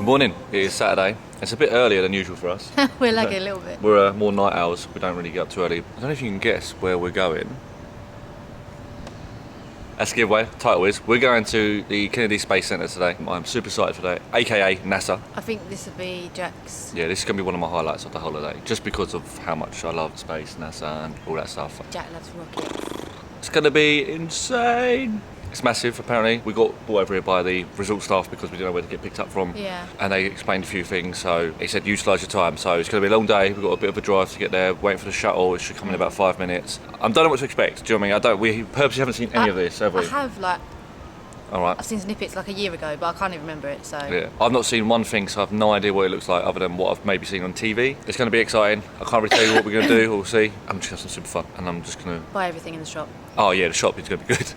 morning. It is Saturday. It's a bit earlier than usual for us. We're lagging a little bit. We're more night owls. We don't really get up too early. I don't know if you can guess where we're going. That's the giveaway. Title is, we're going to the Kennedy Space Center today. I'm super excited for that, aka NASA. I think this will be Jack's. Yeah, this is going to be one of my highlights of the holiday, just because of how much I love space, NASA and all that stuff. Jack loves rockets. It's going to be insane. It's massive, apparently. We got brought over here by the resort staff because we didn't know where to get picked up from. Yeah. And they explained a few things, so he said utilise your time. So it's going to be a long day. We've got a bit of a drive to get there, waiting for the shuttle. It should come in about 5 minutes. I don't know what to expect, do you know what I mean? We purposely haven't seen any of this, have we? I have, like, Alright. I've seen snippets like a year ago, but I can't even remember it, so... Yeah. I've not seen one thing, so I've no idea what it looks like other than what I've maybe seen on TV. It's going to be exciting. I can't really tell you what we're going to do, we'll see. I'm just going to have some super fun, and I'm just going to... Buy everything in the shop. Oh yeah, the shop is going to be good.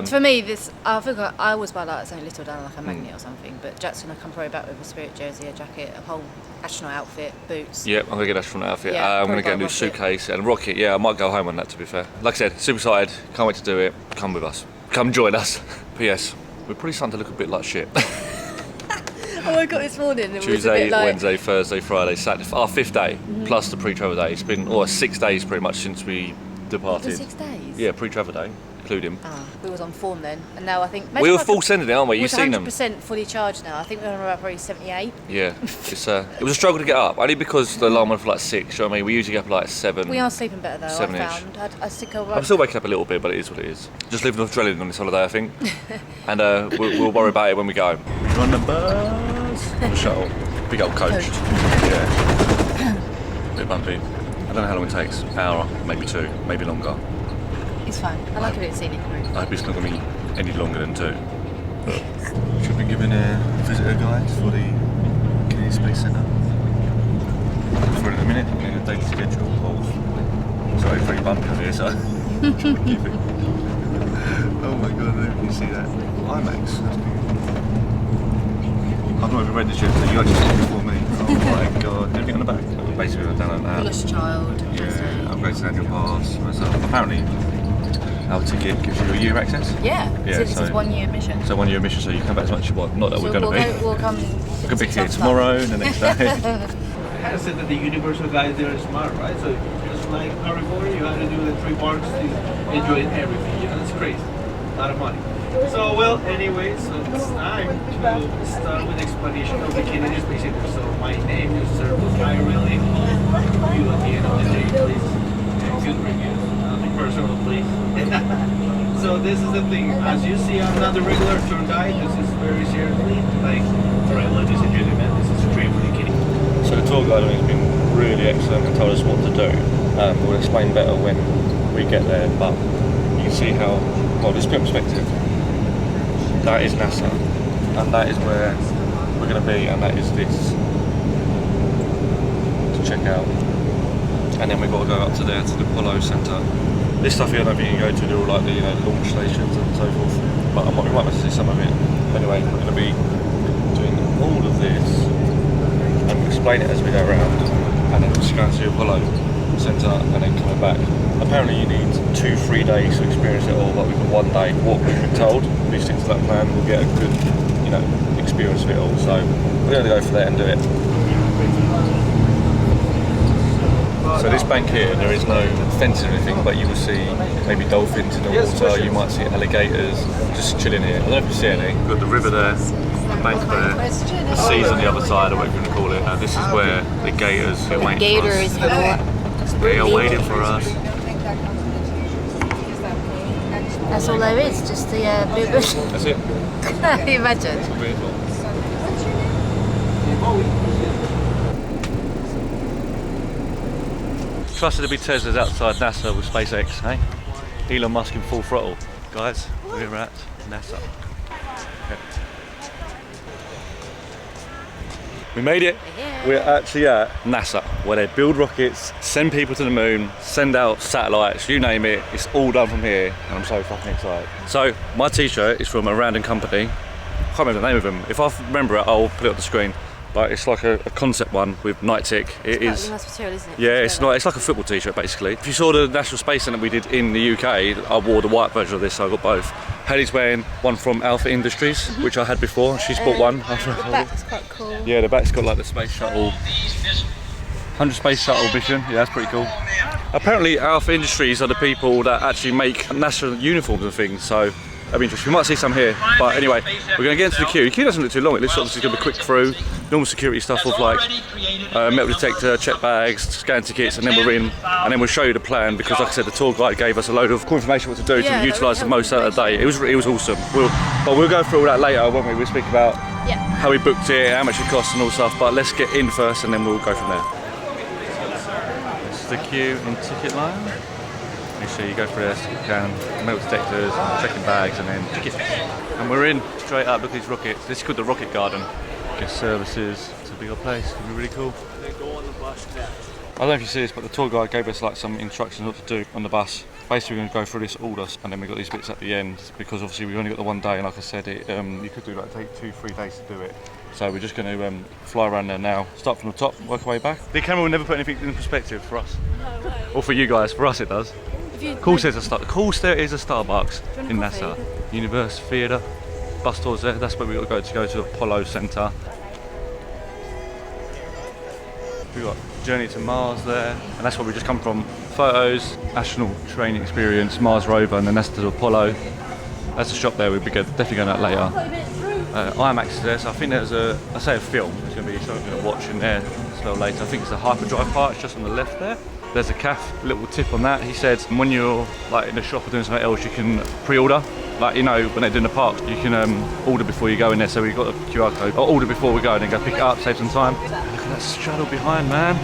For me, I think I always buy like something little down, like a magnet or something, but Jack's going to come probably back with a spirit jersey, a jacket, a whole astronaut outfit, boots. Yep, I'm going to get an astronaut outfit. Yeah, I'm going to get a new suitcase and a rocket. Yeah, I might go home on that, to be fair. Like I said, super excited. Can't wait to do it. Come with us. Come join us. P.S. We're probably starting to look a bit like shit. I woke up this morning and Tuesday, it was a bit like... Wednesday, Thursday, Friday, Saturday. Our 5th day, plus the pre-travel day. It's been 6 days pretty much since we departed. For 6 days? Yeah, pre-travel day, including. We was on form then, and now I think... We were full sending it, aren't we? You've seen them. 100% fully charged now. I think we're on about probably 78. Yeah, it was a struggle to get up, only because the alarm went for like 6, you know what I mean? We usually get up at like 7. We are sleeping better though, 7-ish. I found. I think I'm still waking up a little bit, but it is what it is. Just living off adrenaline on this holiday, I think. And we'll worry about it when we go home. We're on the bus. On the shuttle. Big old coach. Yeah. Bit bumpy. I don't know how long it takes. An hour, maybe 2, maybe longer. It's fine. I like a bit of scenic route. I hope it's not going to be any longer than 2. But should we give in a visitor guide for the Kennedy Space Center? For in a minute, I'm in a daily schedule of... Sorry, very bumpy on here, so... keep it. Oh my god, I didn't see that. IMAX, that's good. I've not even read this yet, so you actually saw it before me. Oh my god, everything on the back? Basically, I've done that. Lost child. Yeah, upgrades to annual pass. Apparently, our ticket gives you a year access? Yeah, so this is 1 year admission. So 1 year admission, so you come back as much as you want. Not that we're going to be. We'll come... We could be here tomorrow, the next day. It has said that the universal guys there are smart, right? So just like Harry Potter, you have to do the 3 parks to enjoy everything. You know, that's crazy. A lot of money. So, well, anyway, so it's time to start with explanation of the Kennedy Space Center. So my name is Sir I really you at the end of the day, please. And good reviews. Nothing personal, please. So this is the thing. As you see, I'm not the regular tour guide. This is very seriously like, alright, ladies and gentlemen, this is straight for the Kennedy. So the tour guide has been really excellent and told us what to do. We'll explain better when we get there, but you can see how, well, this perspective, that is NASA, and that is where we're going to be, and that is this to check out. And then we've got to go up to there to the Apollo Center. This stuff here I don't think you can go to, they're all like the launch stations and so forth, but we might have to see some of it. Anyway, we're going to be doing all of this and we'll explain it as we go around, and then we're just going to the Apollo Center and then coming back. Apparently you need 2-3 days to experience it all, but we've got 1 day. What we've been told, if we stick to that plan, we'll get a good, experience of it all. So we're going to go for that and do it. So this bank here, there is no fence or anything, but you will see maybe dolphins in the water, you might see alligators just chilling here. I don't know if you see any. We've got the river there, the bank there, the sea's on the other side, or whatever you want to call it. This is where the gators are waiting for us. They are waiting for us. That's all there is, just the blue bush. That's it. Can you imagine? Trusted to be Teslas outside NASA with SpaceX, hey? Elon Musk in full throttle. Guys, we're at NASA. Okay. We made it. We're actually at NASA, where they build rockets, send people to the moon, send out satellites, you name it. It's all done from here, and I'm so fucking excited. So, my t-shirt is from a random company. I can't remember the name of them. If I remember it, I'll put it on the screen. Like it's like a concept one with night tick. It is. Quite nice material, isn't it? Yeah, it's not. It's like a football T-shirt basically. If you saw the National Space Center we did in the UK, I wore the white version of this, so I got both. Hayley's wearing one from Alpha Industries, which I had before. She's bought one. The back's quite cool. Yeah, the back's got like the Space Shuttle. 100 Space Shuttle mission. Yeah, that's pretty cool. Apparently, Alpha Industries are the people that actually make NASA uniforms and things. So. That'd be interesting. We might see some here, but anyway, we're going to get into the queue. The queue doesn't look too long. It looks like it's going to be quick through. Normal security stuff of like metal detector, check bags, scan tickets, and then we're in. And then we'll show you the plan because, like I said, the tour guide gave us a load of cool information what to do to utilise the most out of the day. It was awesome. But we'll go through all that later, won't we? We'll speak about how we booked it, how much it costs, and all stuff. But let's get in first, and then we'll go from there. This is the queue in ticket line. Make sure you go through this, scan metal detectors, checking bags, and then tickets. And we're in straight up. Look at these rockets. This is called the Rocket Garden. Guest services. It's a bigger place. It's gonna be really cool. They go on the bus next. I don't know if you see this, but the tour guide gave us like some instructions what to do on the bus. Basically, we're going to go through this order, and then we got these bits at the end because obviously we only got the one day, and like I said, you could do like take 2-3 days to do it. So we're just going to fly around there now. Start from the top, work our way back. The camera will never put anything in perspective for us, or for you guys. For us, it does. Cool, there is a Starbucks in NASA. Universe Theatre, bus tours there. That's where we got to go to Apollo Center. We got Journey to Mars there, and that's where we just come from. Photos, astronaut training experience, Mars rover, and then that's to Apollo. That's the shop there. We'll be definitely going out later. IMAX is there, so I think there's a film. It's going to be something to watch in there as well later. I think it's the hyperdrive part. It's just on the left there. There's a little tip on that. He said when you're like in the shop or doing something else, you can pre-order. Like, you know, when they're doing the park, you can order before you go in there. So we've got a QR code. Or order before we go and then go pick it up, save some time. Look at that shuttle behind, man.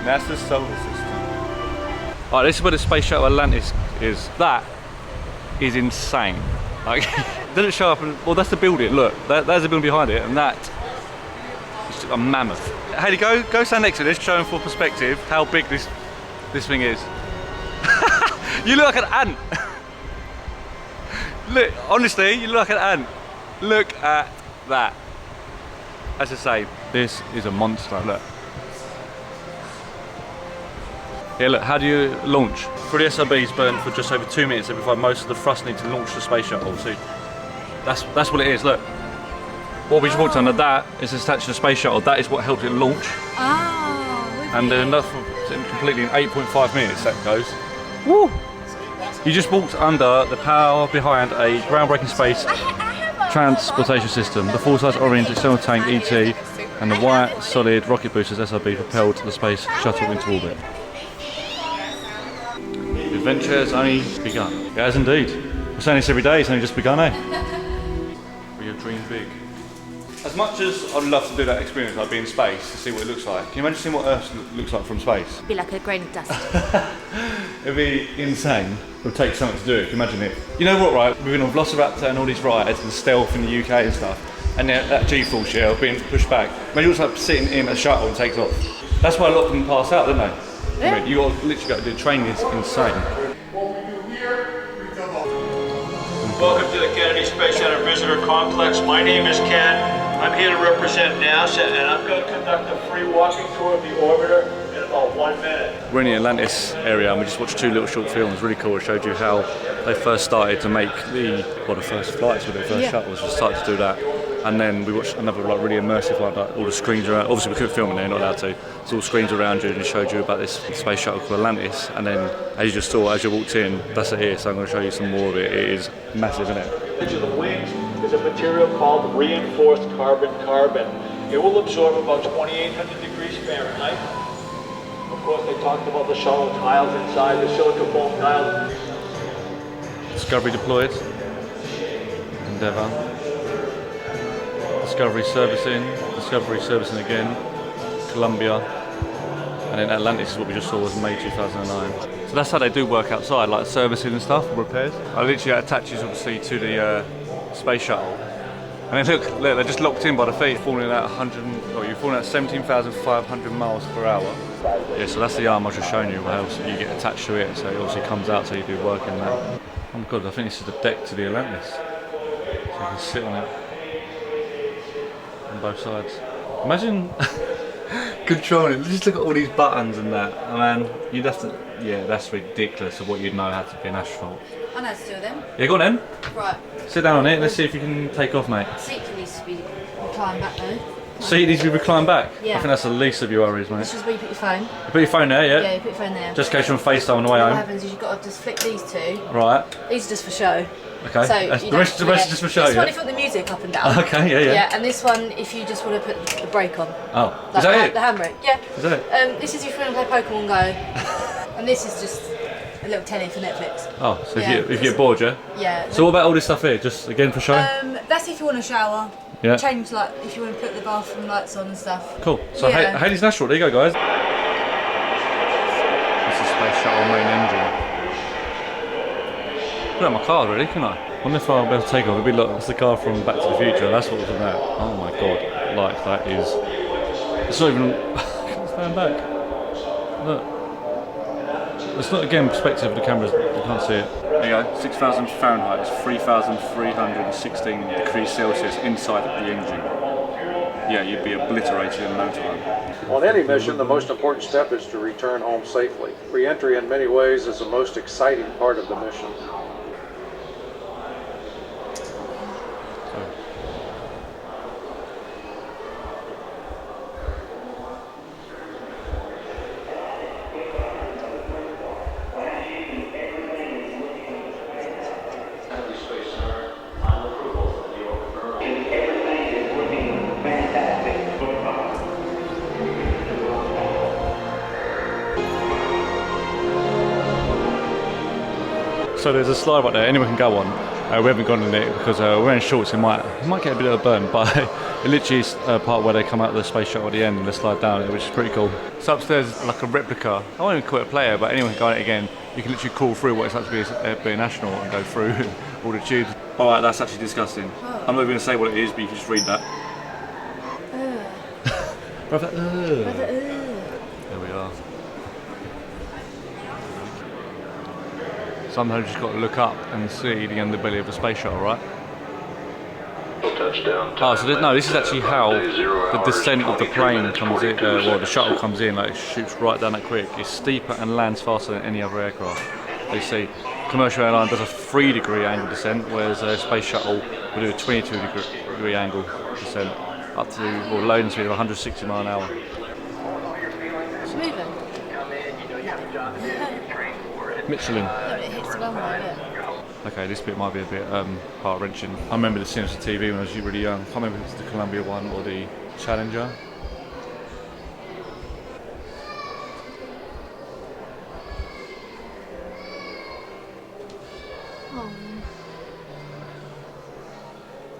NASA solar system. Alright, this is where the Space Shuttle Atlantis is. That is insane. Like, doesn't show up. Well, that's the building. Look, there's the building behind it, and that is just a mammoth. Hayley, go stand next to this, show them for perspective how big this thing is. You look like an ant. Look, honestly, you look like an ant. Look at that. As I say, this is a monster. Look. Yeah, look, how do you launch? For the SRBs burn for just over 2 minutes, they provide most of the thrust needed to launch the space shuttle. So that's what it is, look. What we just walked under, that is attached to the space shuttle. That is what helps it launch. Oh, and enough completely in 8.5 minutes that goes. Woo! You just walked under the power behind a groundbreaking space transportation system. The full-size orange external tank ET and the white solid rocket boosters SRB propelled the space shuttle into orbit. The adventure has only begun. It has indeed. We're saying this every day, it's only just begun, eh? We have dreamed big. As much as I'd love to do that experience, like be in space, to see what it looks like, can you imagine seeing what Earth looks like from space? It'd be like a grain of dust. It'd be insane. It would take something to do it, can you imagine it? You know what, right? We've been on Velociraptor and all these rides and stealth in the UK and stuff, and then that G-force shell being pushed back. Imagine it's like sitting in a shuttle and takes off. That's why a lot of them pass out, don't they? Yeah. I mean, you literally got to do training is insane. Welcome to the Kennedy Space Center Visitor Complex. My name is Ken. I'm here to represent NASA, and I'm going to conduct a free walking tour of the orbiter in about 1 minute. We're in the Atlantis area, and we just watched 2 little short films. Really cool. It showed you how they first started to make the first flights with their first shuttles. We started to do that, and then we watched another like really immersive one, like all the screens around. Obviously, we couldn't film in there, not allowed to. It's all screens around you, and it showed you about this space shuttle called Atlantis. And then, as you just saw, as you walked in, that's it here. So I'm going to show you some more of it. It is massive, isn't it? Into the wings is a material called reinforced carbon. It will absorb about 2,800 degrees Fahrenheit. Of course, they talked about the shuttle tiles inside, the silica foam tiles. Discovery deployed. Endeavour. Discovery servicing again. Columbia. And then Atlantis is what we just saw was May 2009. So that's how they do work outside, like servicing and stuff, repairs. I literally attaches obviously to the space shuttle. And then look, they're just locked in by the feet, falling at 17,500 miles per hour. Yeah, so that's the arm I was just showing you, how you get attached to it, so it obviously comes out so you do work in that. Oh my god, I think this is the deck to the Atlantis. So you can sit on it on both sides. Imagine controlling. Just look at all these buttons and that. Oh, man, you'd have to. Yeah, that's ridiculous of what you'd know how to be an astronaut. I know how to do them. Yeah, go on then. Right. Sit down on it. Let's see if you can take off, mate. Seat needs to be reclined back though. Seat needs to be reclined back. Yeah. I think that's the least of your worries, mate. This is where you put your phone. You put your phone there, yeah? Yeah, you put your phone there. Just in case you're on FaceTime on the way What home. happens is you've got to just flick these two. Right. These are just for show. Okay. So The rest is just for show, This one yeah? if you want the music up and down. Okay, yeah. Yeah, and this one if you just want to put the brake on. Oh, Like is that it? the handbrake. Yeah. Is that it? This is if you want to play Pokemon Go. And this is just a little telly for Netflix. Oh, so Yeah. if you get bored, yeah? Yeah. So what about all this stuff here? Just again for show? That's if you want to shower. Yeah. Change like if you want to put the bathroom lights on and stuff. Cool. So Yeah. Hades National, there you go, guys. This is Space Shuttle main engine. Put it on my car, really, can I? I wonder if I'll be able to take off. It'd be like, that's the car from Back to the Future. That's what it's about. Oh my god. Like, that is. It's not even. Stand back. Look. It's not, again, perspective of the cameras, you can't see it. There you go, 6,000 Fahrenheit, it's 3,316 degrees Celsius inside of the engine. Yeah, you'd be obliterated in no time. On any mission, the most important step is to return home safely. Re-entry in many ways is the most exciting part of the mission. So there's a slide right there, anyone can go on. We haven't gone in it because we're wearing shorts, it might get a bit of a burn, but it literally is a part where they come out of the space shuttle at the end and they slide down it, which is pretty cool. So upstairs is like a replica. I won't even call it a player, but anyone can go on it again. You can literally crawl through what it's like to be an astronaut and go through all the tubes. Alright, that's actually disgusting. I'm not even going to say what it is, but you can just read that. Brother, there we are. Sometimes you've just got to look up and see the underbelly of the space shuttle, right? Oh, so no, this is actually how the descent of the plane comes in, well, the shuttle comes in, like it shoots right down that quick. It's steeper and lands faster than any other aircraft. They say commercial airline does a 3-degree angle descent, whereas a space shuttle will do a 22-degree angle descent, up to, or loading speed of 160 miles an hour. It's moving. Michelin. Yeah, it hits the runway, yeah. Okay, this bit might be a bit heart-wrenching. I remember the scenes on TV when I was really young. I can't remember if it's the Columbia one or the Challenger. Oh.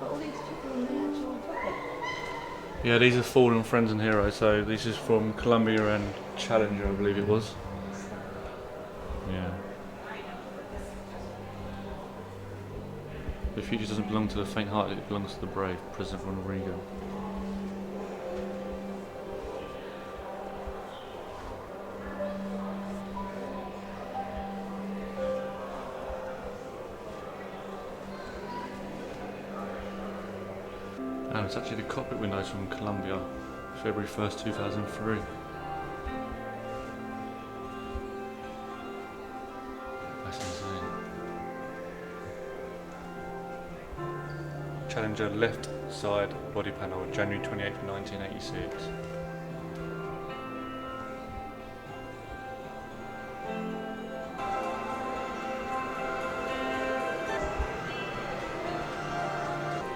But all these people in the actual pocket. Yeah, these are fallen friends and heroes. So this is from Columbia and Challenger, I believe it was. Yeah. The future doesn't belong to the faint-hearted, it belongs to the brave. President Ronald Reagan. And it's actually the cockpit windows from Columbia, February 1st, 2003. That's insane. Challenger left side body panel, January 28th, 1986.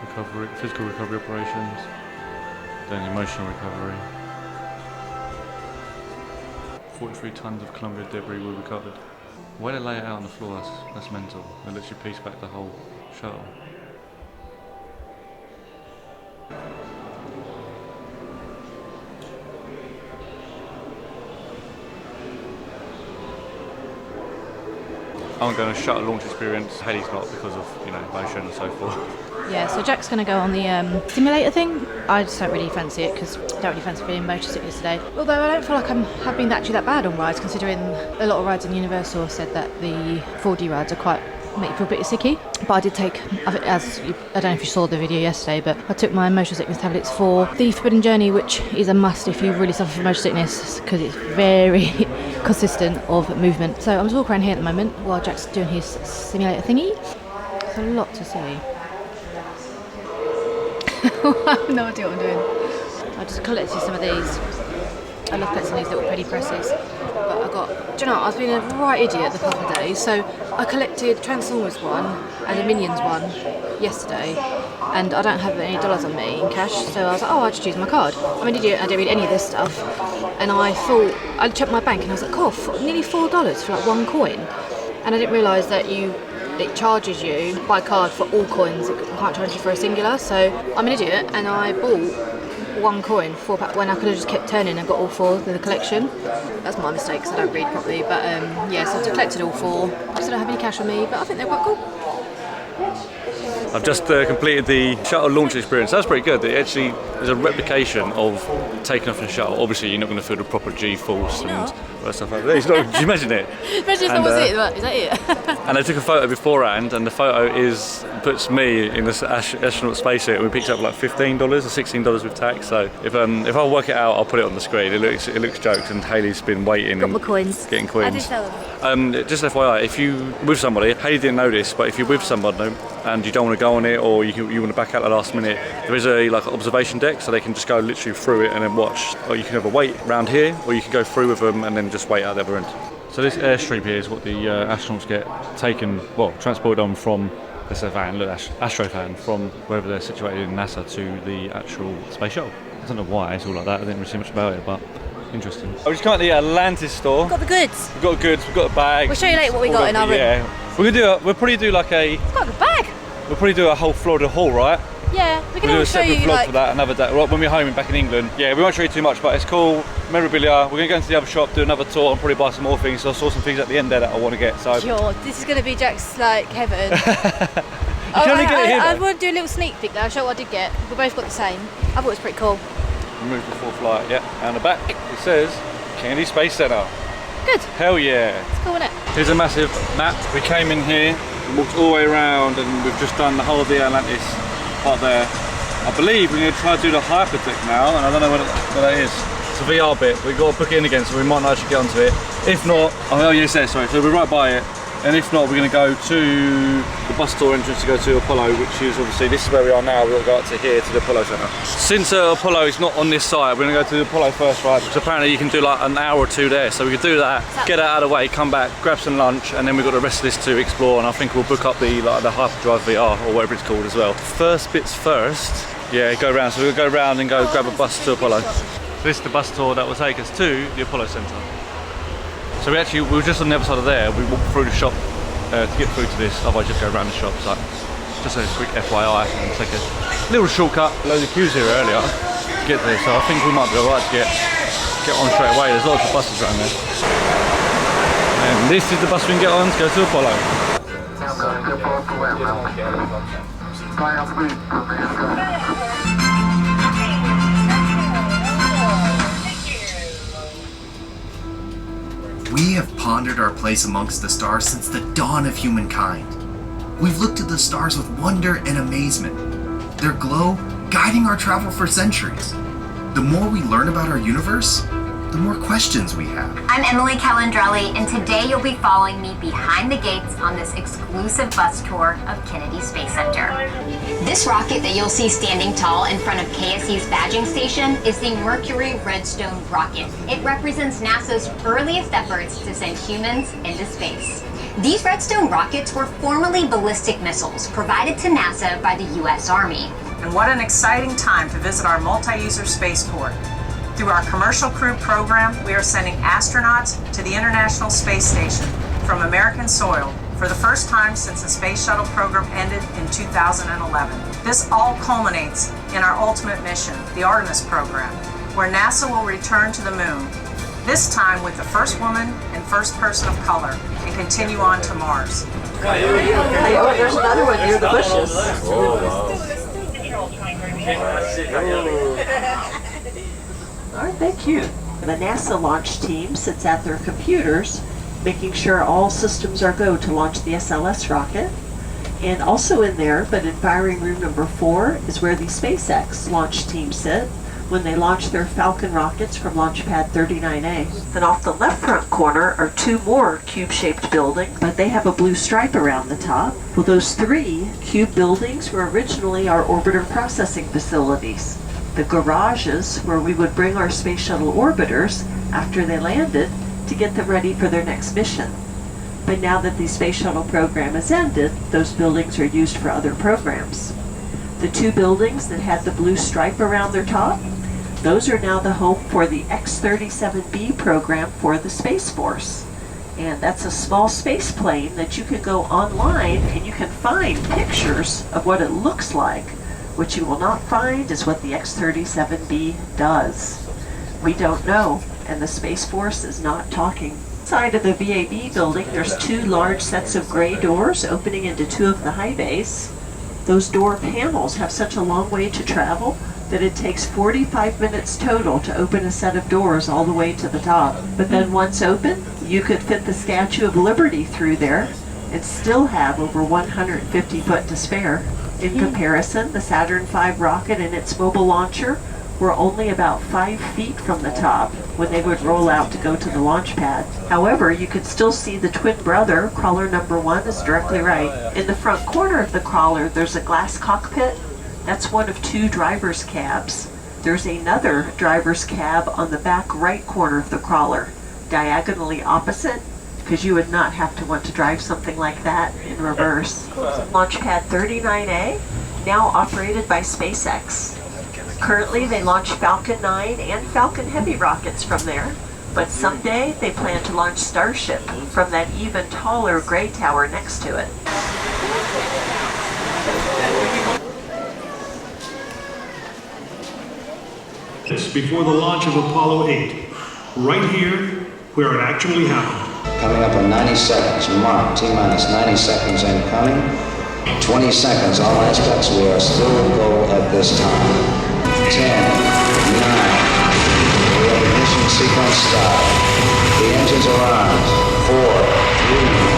Recovery, physical recovery operations, then emotional recovery. 43 tons of Columbia debris were recovered. Why they lay it out on the floor, that's mental. They literally piece back the whole shuttle. I'm going to shuttle launch experience. Hades not because of, you know, motion and so forth. Yeah, so Jack's going to go on the simulator thing. I just don't really fancy it because I don't really fancy feeling motor sickness today. Although I don't feel like have been actually that bad on rides, considering a lot of rides in Universal have said that the 4D rides are quite make you feel a bit sicky. But I did take, I don't know if you saw the video yesterday, but I took my motion sickness tablets for the Forbidden Journey, which is a must if you really suffer from motion sickness, because it's very consistent of movement. So I'm just walking around here at the moment while Jack's doing his simulator thingy. There's a lot to see. I have no idea what I'm doing. I just collected some of these. I love collecting these little penny presses. But I got, do you know, I've been a right idiot the couple of days. So I collected Transformers one and the Minions one yesterday. And I don't have any dollars on me in cash. So I was like, oh, I'll just use my card. I'm an idiot, I don't read any of this stuff. And I thought, I checked my bank and I was like, oh, nearly $4 for like one coin. And I didn't realise that it charges you by card for all coins. It can't charge you for a singular. So I'm an idiot and I bought one coin when I could have just kept turning and got all four in the collection. That's my mistake because I don't read properly. But yeah, so I've collected all four. I still don't have any cash on me, but I think they're quite cool. I've just completed the shuttle launch experience. That's pretty good. It actually is a replication of taking off in a shuttle. Obviously, you're not going to feel the proper G-force and all that stuff like that. It's not, do you imagine it? Imagine if that was it. Is that it? And I took a photo beforehand, and the photo puts me in this astronaut spacesuit. We picked up like $15 or $16 with tax. So if I work it out, I'll put it on the screen. It looks jokes, and Hayley's been waiting got and my coins. getting coins. I did tell them. Just FYI, if you with somebody, Hayley didn't know this, but if you're with somebody and you don't want to go on it, or you want to back out the last minute, there is a like observation deck, so they can just go literally through it and then watch. Or you can either wait around here, or you can go through with them and then just wait out the other end. So this airstrip here is what the astronauts get transported on from this astro van from wherever they're situated in NASA to the actual space shuttle. I don't know why it's all like that. I didn't really see much about it, but interesting. I just come at the Atlantis store. Got the goods. We've got goods. We've got a bag. We'll show you later what we got in our room. Yeah, we'll probably do like a. It's got a good bag. We'll probably do a whole Florida haul, right? Yeah, we can We'll do a all show separate you vlog like. for that another day. Right, when we're home back in England. Yeah, we won't show you too much, but it's cool. Memorabilia. We're gonna go into the other shop, do another tour, and probably buy some more things. So I saw some things at the end there that I want to get. So. Sure, this is gonna be Jack's like heaven. You can only get it here. I want to do a little sneak peek there. I'll show you what I did get. We both got the same. I thought it was pretty cool. Remove before flight. Yeah, and the back it says Kennedy Space Center. Good. Hell yeah. It's cool, isn't it? Here's a massive map. We came in here, walked all the way around, and we've just done the whole of the Atlantis part there. I believe we're going to try to do the hyperdeck now, and I don't know what that is. It's a VR bit. We've got to book it in again, so we might not actually get onto it. If not, oh yes, sorry. So we're right by it. And if not, we're going to go to the bus tour entrance to go to Apollo, which is obviously, this is where we are now. We've got to go up to here to the Apollo Center. Since Apollo is not on this side, we're going to go to the Apollo first, right? Because apparently you can do like an hour or two there. So we could do that, get that out of the way, come back, grab some lunch, and then we've got the rest of this to explore. And I think we'll book up the Hyperdrive VR or whatever it's called as well. First bits first. Yeah, go around. So we'll go around and go grab a bus to Apollo. This is the bus tour that will take us to the Apollo Center. So we were just on the other side of there. We walked through the shop to get through to this, otherwise just go around the shop. So just a quick FYI, and take a little shortcut. Loads of queues here earlier to get there, so I think we might be alright to get on straight away. There's lots of buses around there. And this is the bus we can get on to go to Apollo. We have pondered our place amongst the stars since the dawn of humankind. We've looked at the stars with wonder and amazement, their glow guiding our travel for centuries. The more we learn about our universe, the more questions we have. I'm Emily Calandrelli, and today you'll be following me behind the gates on this exclusive bus tour of Kennedy Space Center. This rocket that you'll see standing tall in front of KSC's badging station is the Mercury Redstone rocket. It represents NASA's earliest efforts to send humans into space. These Redstone rockets were formerly ballistic missiles provided to NASA by the U.S. Army. And what an exciting time to visit our multi-user spaceport. Through our Commercial Crew program, we are sending astronauts to the International Space Station from American soil for the first time since the Space Shuttle program ended in 2011. This all culminates in our ultimate mission, the Artemis program, where NASA will return to the moon, this time with the first woman and first person of color, and continue on to Mars. Oh, there's another one near the bushes. Aren't they cute? The NASA launch team sits at their computers making sure all systems are go to launch the SLS rocket. And also in there, but in firing room number 4, is where the SpaceX launch team sit when they launch their Falcon rockets from Launch Pad 39A. Then off the left front corner are 2 more cube-shaped buildings, but they have a blue stripe around the top. Well, those 3 cube buildings were originally our orbiter processing facilities. The garages where we would bring our Space Shuttle orbiters after they landed to get them ready for their next mission. But now that the Space Shuttle program has ended, those buildings are used for other programs. The 2 buildings that had the blue stripe around their top, those are now the home for the X-37B program for the Space Force. And that's a small space plane that you can go online and you can find pictures of what it looks like. What you will not find is what the X-37B does. We don't know, and the Space Force is not talking. Inside of the VAB building, there's 2 large sets of gray doors opening into 2 of the high bays. Those door panels have such a long way to travel that it takes 45 minutes total to open a set of doors all the way to the top. But then once open, you could fit the Statue of Liberty through there and still have over 150 foot to spare. In comparison, the Saturn V rocket and its mobile launcher were only about 5 feet from the top when they would roll out to go to the launch pad. However, you can still see the twin brother, crawler number 1, is directly right. In the front corner of the crawler, there's a glass cockpit. That's one of 2 driver's cabs. There's another driver's cab on the back right corner of the crawler, diagonally opposite, because you would not have to want to drive something like that in reverse. Launch Pad 39A, now operated by SpaceX. Currently, they launch Falcon 9 and Falcon Heavy rockets from there, but someday they plan to launch Starship from that even taller gray tower next to it. Before the launch of Apollo 8, right here where it actually happened. Coming up on 90 seconds, mark, T-minus 90 seconds and counting. 20 seconds, all aspects, we are still in goal at this time. 10, 9, we have ignition sequence start. The engines are on. 4, 3,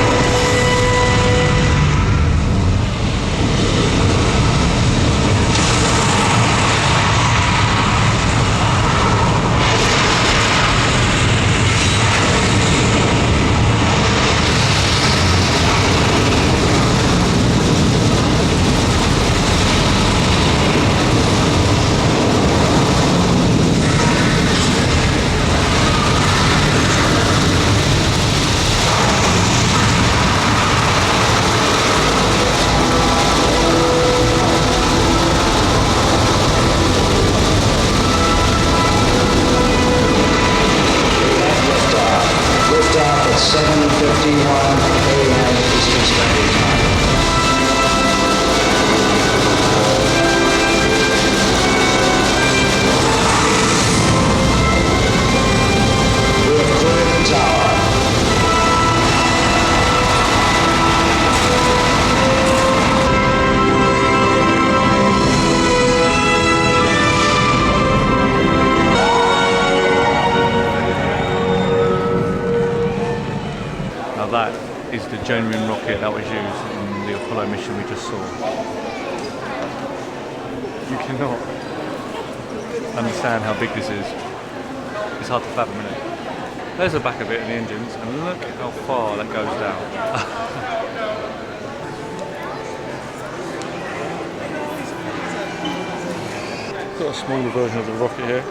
genuine rocket that was used in the Apollo mission we just saw. You cannot understand how big this is. It's hard to fathom it. There's the back of it and the engines, and look how far that goes down. Got a smaller version of the rocket here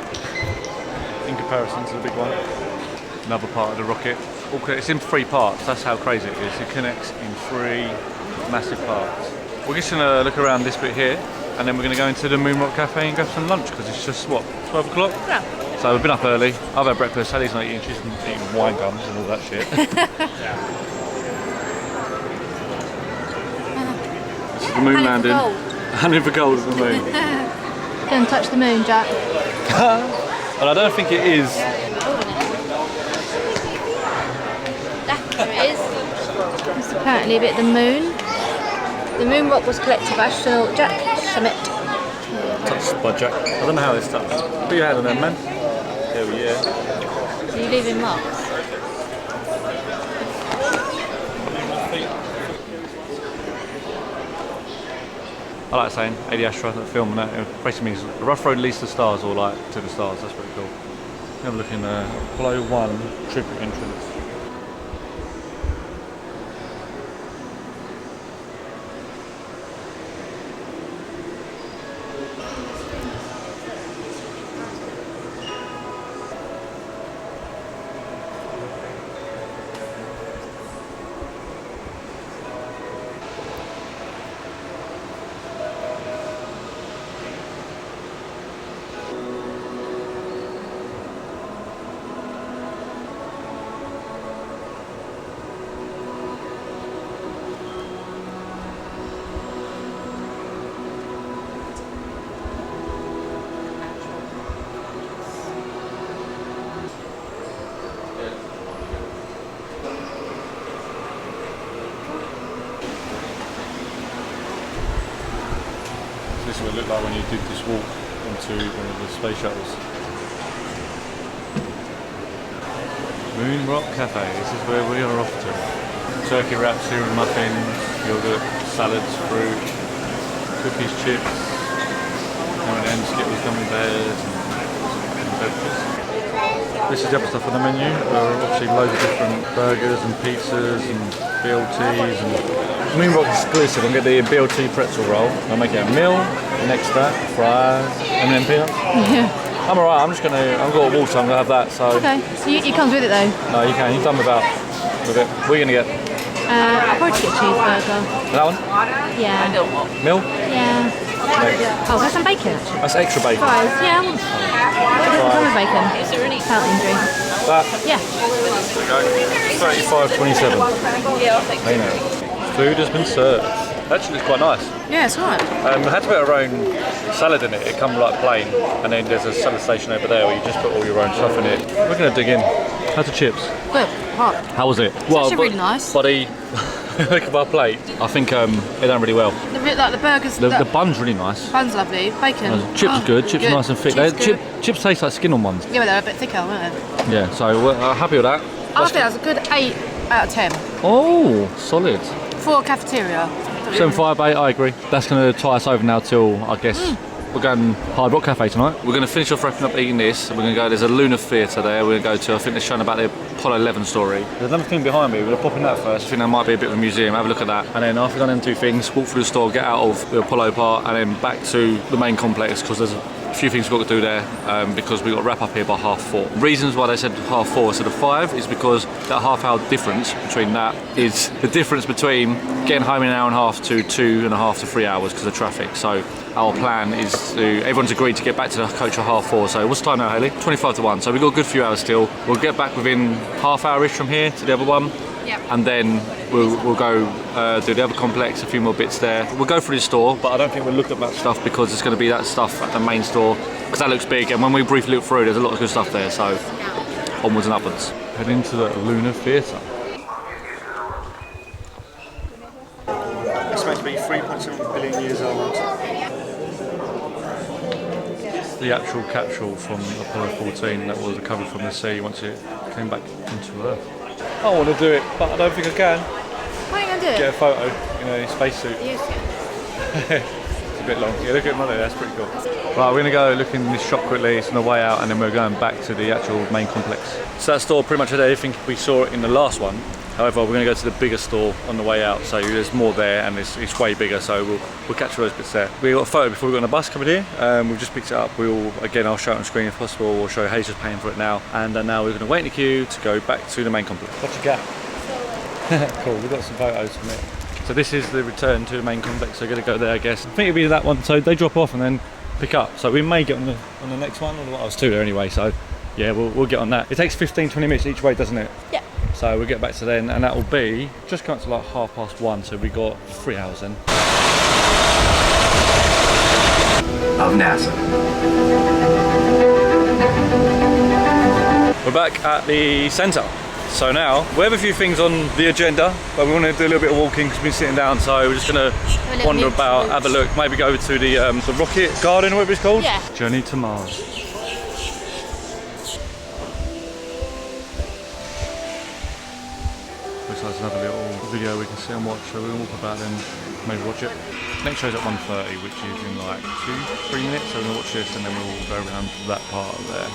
in comparison to the big one. Another part of the rocket. It's in 3 parts, that's how crazy it is. It connects in 3 massive parts. We're just going to look around this bit here, and then we're going to go into the Moon Rock Cafe and grab some lunch, because it's just, what, 12 o'clock? Yeah. So we've been up early. I've had breakfast, Sally's not eating, she's eating wine gums and all that shit. This is the moon landing. Hunting for gold at the moon. Don't touch the moon, Jack. Well, I don't think it is. There it is. It's apparently a bit of the moon. The moon rock was collected by astronaut Jack Schmitt. Touched by Jack. I don't know how this touched. Put your hand on them, man. Hell yeah. Are you leaving marks? I like saying 80 Astra, that film, and that it basically means a rough road leads to the stars, or like to the stars. That's pretty cool. Have a look in Apollo 1 tribute entrance. This is what it looked like when you did this walk into one of the space shuttles. Moon Rock Cafe, this is where we are off to. Turkey wraps, cereal muffins, yogurt, salads, fruit, cookies, chips, M&M's, Skittles, gummy bears, and beverages. This is the other stuff on the menu. There are obviously loads of different burgers and pizzas and BLTs and Moon Rock exclusive. I'm going to get the BLT pretzel roll. I'll make it a meal. Next to that, fries, M&M peanuts. Yeah. I'm alright. I've got water. I'm gonna have that. So. Okay. So you comes with it though. No, you can. You've done with it. What are you gonna get? I'll probably get a cheeseburger. That one? Yeah. Meal? Yeah. Next. Oh, there's some bacon actually. That's extra bacon. Fries. Yeah. What does it come with bacon? Is it really fountain drink? That? Yeah. There you go. 35.27. Yeah, I'll take it. Food has been served. Actually, it's quite nice. Yeah, it's right. We had to put our own salad in it. It comes like plain, and then there's a salad station over there where you just put all your own stuff in it. We're going to dig in. How's the chips? Good, hot. How was it? It's actually really nice. Buddy, look at our plate. I think it done really well. The burgers. The bun's really nice. Bun's lovely. Bacon. Chips are good. Chips are nice and thick. Chips taste like skin on ones. Yeah, but they're a bit thicker, aren't they? Yeah, so we're happy with that. I think that's a good 8 out of 10. Oh, solid. For a cafeteria. 758, I agree. That's going to tie us over now till, I guess, we're going Hard Rock Cafe tonight. We're going to finish off wrapping up eating this. We're going to go, there's a lunar theatre there. We're going to go to, I think they're showing about the Apollo 11 story. There's another thing behind me. We're going to pop in that first. I think that might be a bit of a museum. Have a look at that. And then after we've done them two things, walk through the store, get out of the Apollo part, and then back to the main complex, because there's a few things we've got to do there, because we've got to wrap up here by 4:30. Reasons why they said 4:30 instead of 5 is because that half-hour difference between that is the difference between getting home in an hour and a half to 2.5 to 3 hours because of traffic. So our plan is to, everyone's agreed to get back to the coach at 4:30. So what's the time now, Hayley? 25 to 1. So we've got a good few hours still. We'll get back within half hour-ish from here to the other one. Yep. And then we'll go do the other complex, a few more bits there. We'll go through the store, but I don't think we'll look at that stuff because it's going to be that stuff at the main store because that looks big. And when we briefly look through, there's a lot of good stuff there. So onwards and upwards. Head into the lunar theatre. It's meant to be 3.7 billion years old. The actual capsule from Apollo 14 that was recovered from the sea once it came back into Earth. I want to do it, but I don't think I can. What are you going to do? Get a photo in a spacesuit. Yes. It's a bit long. Yeah, look at money, that's pretty cool. Right, we're going to go look in this shop quickly. It's on the way out, and then we're going back to the actual main complex. So that store pretty much had everything we saw in the last one. However, we're going to go to the bigger store on the way out, so there's more there and it's way bigger, so we'll catch all those bits there. We got a photo before we got on the bus coming here. We've just picked it up. I'll show it on screen if possible. We'll show Hayes just paying for it now. And now we're going to wait in the queue to go back to the main complex. What you got? Cool, we've got some photos from it. So this is the return to the main complex, so we're going to go there, I guess. I think it'll be that one, so they drop off and then pick up. So we may get on the next one, or I was two there anyway, so yeah, we'll get on that. It takes 15-20 minutes each way, doesn't it? Yeah. So we'll get back to then, and that will be just coming to like 1:30, so we got 3 hours then. Of NASA. We're back at the centre. So now, we have a few things on the agenda, but we want to do a little bit of walking because we've been sitting down, so we're just going to wander about, have a look, maybe go to the rocket garden or whatever it's called. Yeah. Journey to Mars. Looks so it's another little video we can sit and watch. So we're going to walk about and maybe watch it. Next show's at 1:30, which is in like 2-3 minutes. So we're going to watch this and then we'll go around to that part there.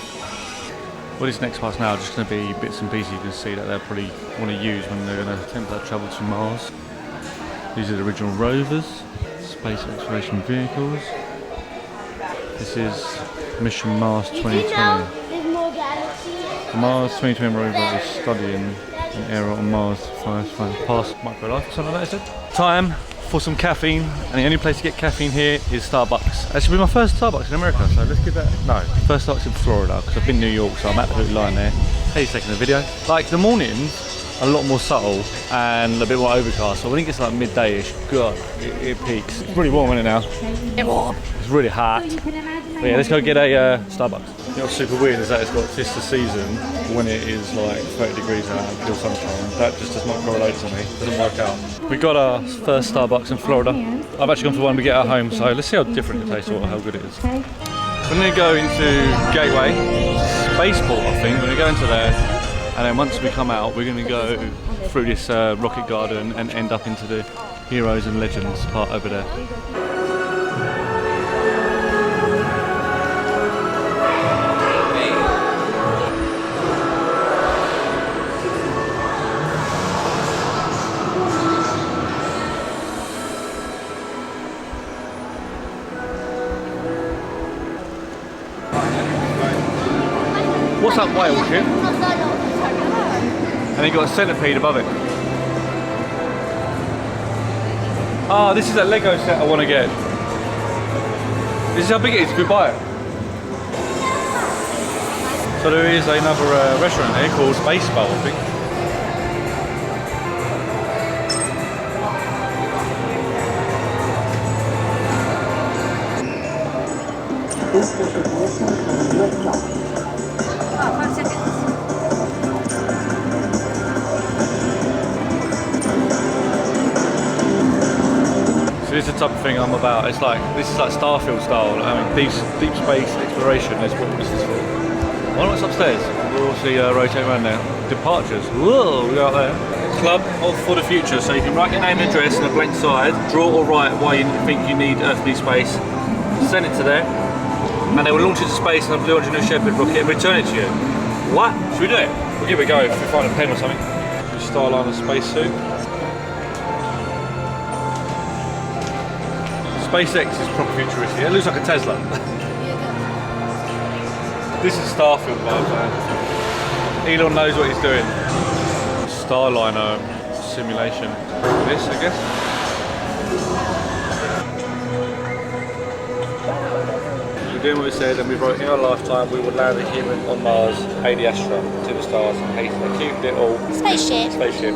Well, this next part's now just going to be bits and pieces you can see that they'll probably want to use when they're going to attempt that travel to Mars. These are the original rovers, space exploration vehicles. This is Mission Mars 2020. The Mars 2020 rover is studying an era on Mars to find past microlife or something like that, I said. Time for some caffeine, and the only place to get caffeine here is Starbucks. Actually, my first Starbucks in America, so let's give that. No, first Starbucks in Florida, because I've been in New York, so I'm absolutely lying there. Hey, he's taking the video. Like, the mornings are a lot more subtle and a bit more overcast, so when it gets like midday-ish, God, it peaks. It's really warm, isn't it now? It's warm. It's really hot. But yeah, let's go get a Starbucks. You know what's super weird is that it's got sister season when it is like 30 degrees out and pure sunshine. That just does not correlate to me. It doesn't work out. We got our first Starbucks in Florida. I've actually gone for one we get at home, so let's see how different it tastes or how good it is. We're going to go into Gateway, Spaceport I think. We're going to go into there, and then once we come out we're going to go through this rocket garden and end up into the Heroes and Legends part over there. What's that whale ship? And you got a centipede above it. Ah, this is that Lego set I want to get. This is how big it is if we buy it. So there is another restaurant here called Space Bowl, I think. So this is the type of thing I'm about. It's like, this is like Starfield style. I mean, deep space exploration is what this is for. Why not? It's upstairs. We'll see rotate around now. Departures. Whoa, we go out there. Club of for the future. So you can write your name and address on a blank side, draw or write why you think you need earthly space, send it to there, and they will launch it to space on a Blue Origin New Shepard rocket and return it to you. What? Should we do it? We'll give it a go if we find a pen or something. Starliner spacesuit. SpaceX is proper futuristic. It looks like a Tesla. This is Starfield vibes, man. Elon knows what he's doing. Starliner simulation. This, I guess. We're doing what we said, and we wrote in our lifetime we would land a human on Mars, aid the astronaut to the stars, and a cute little spaceship.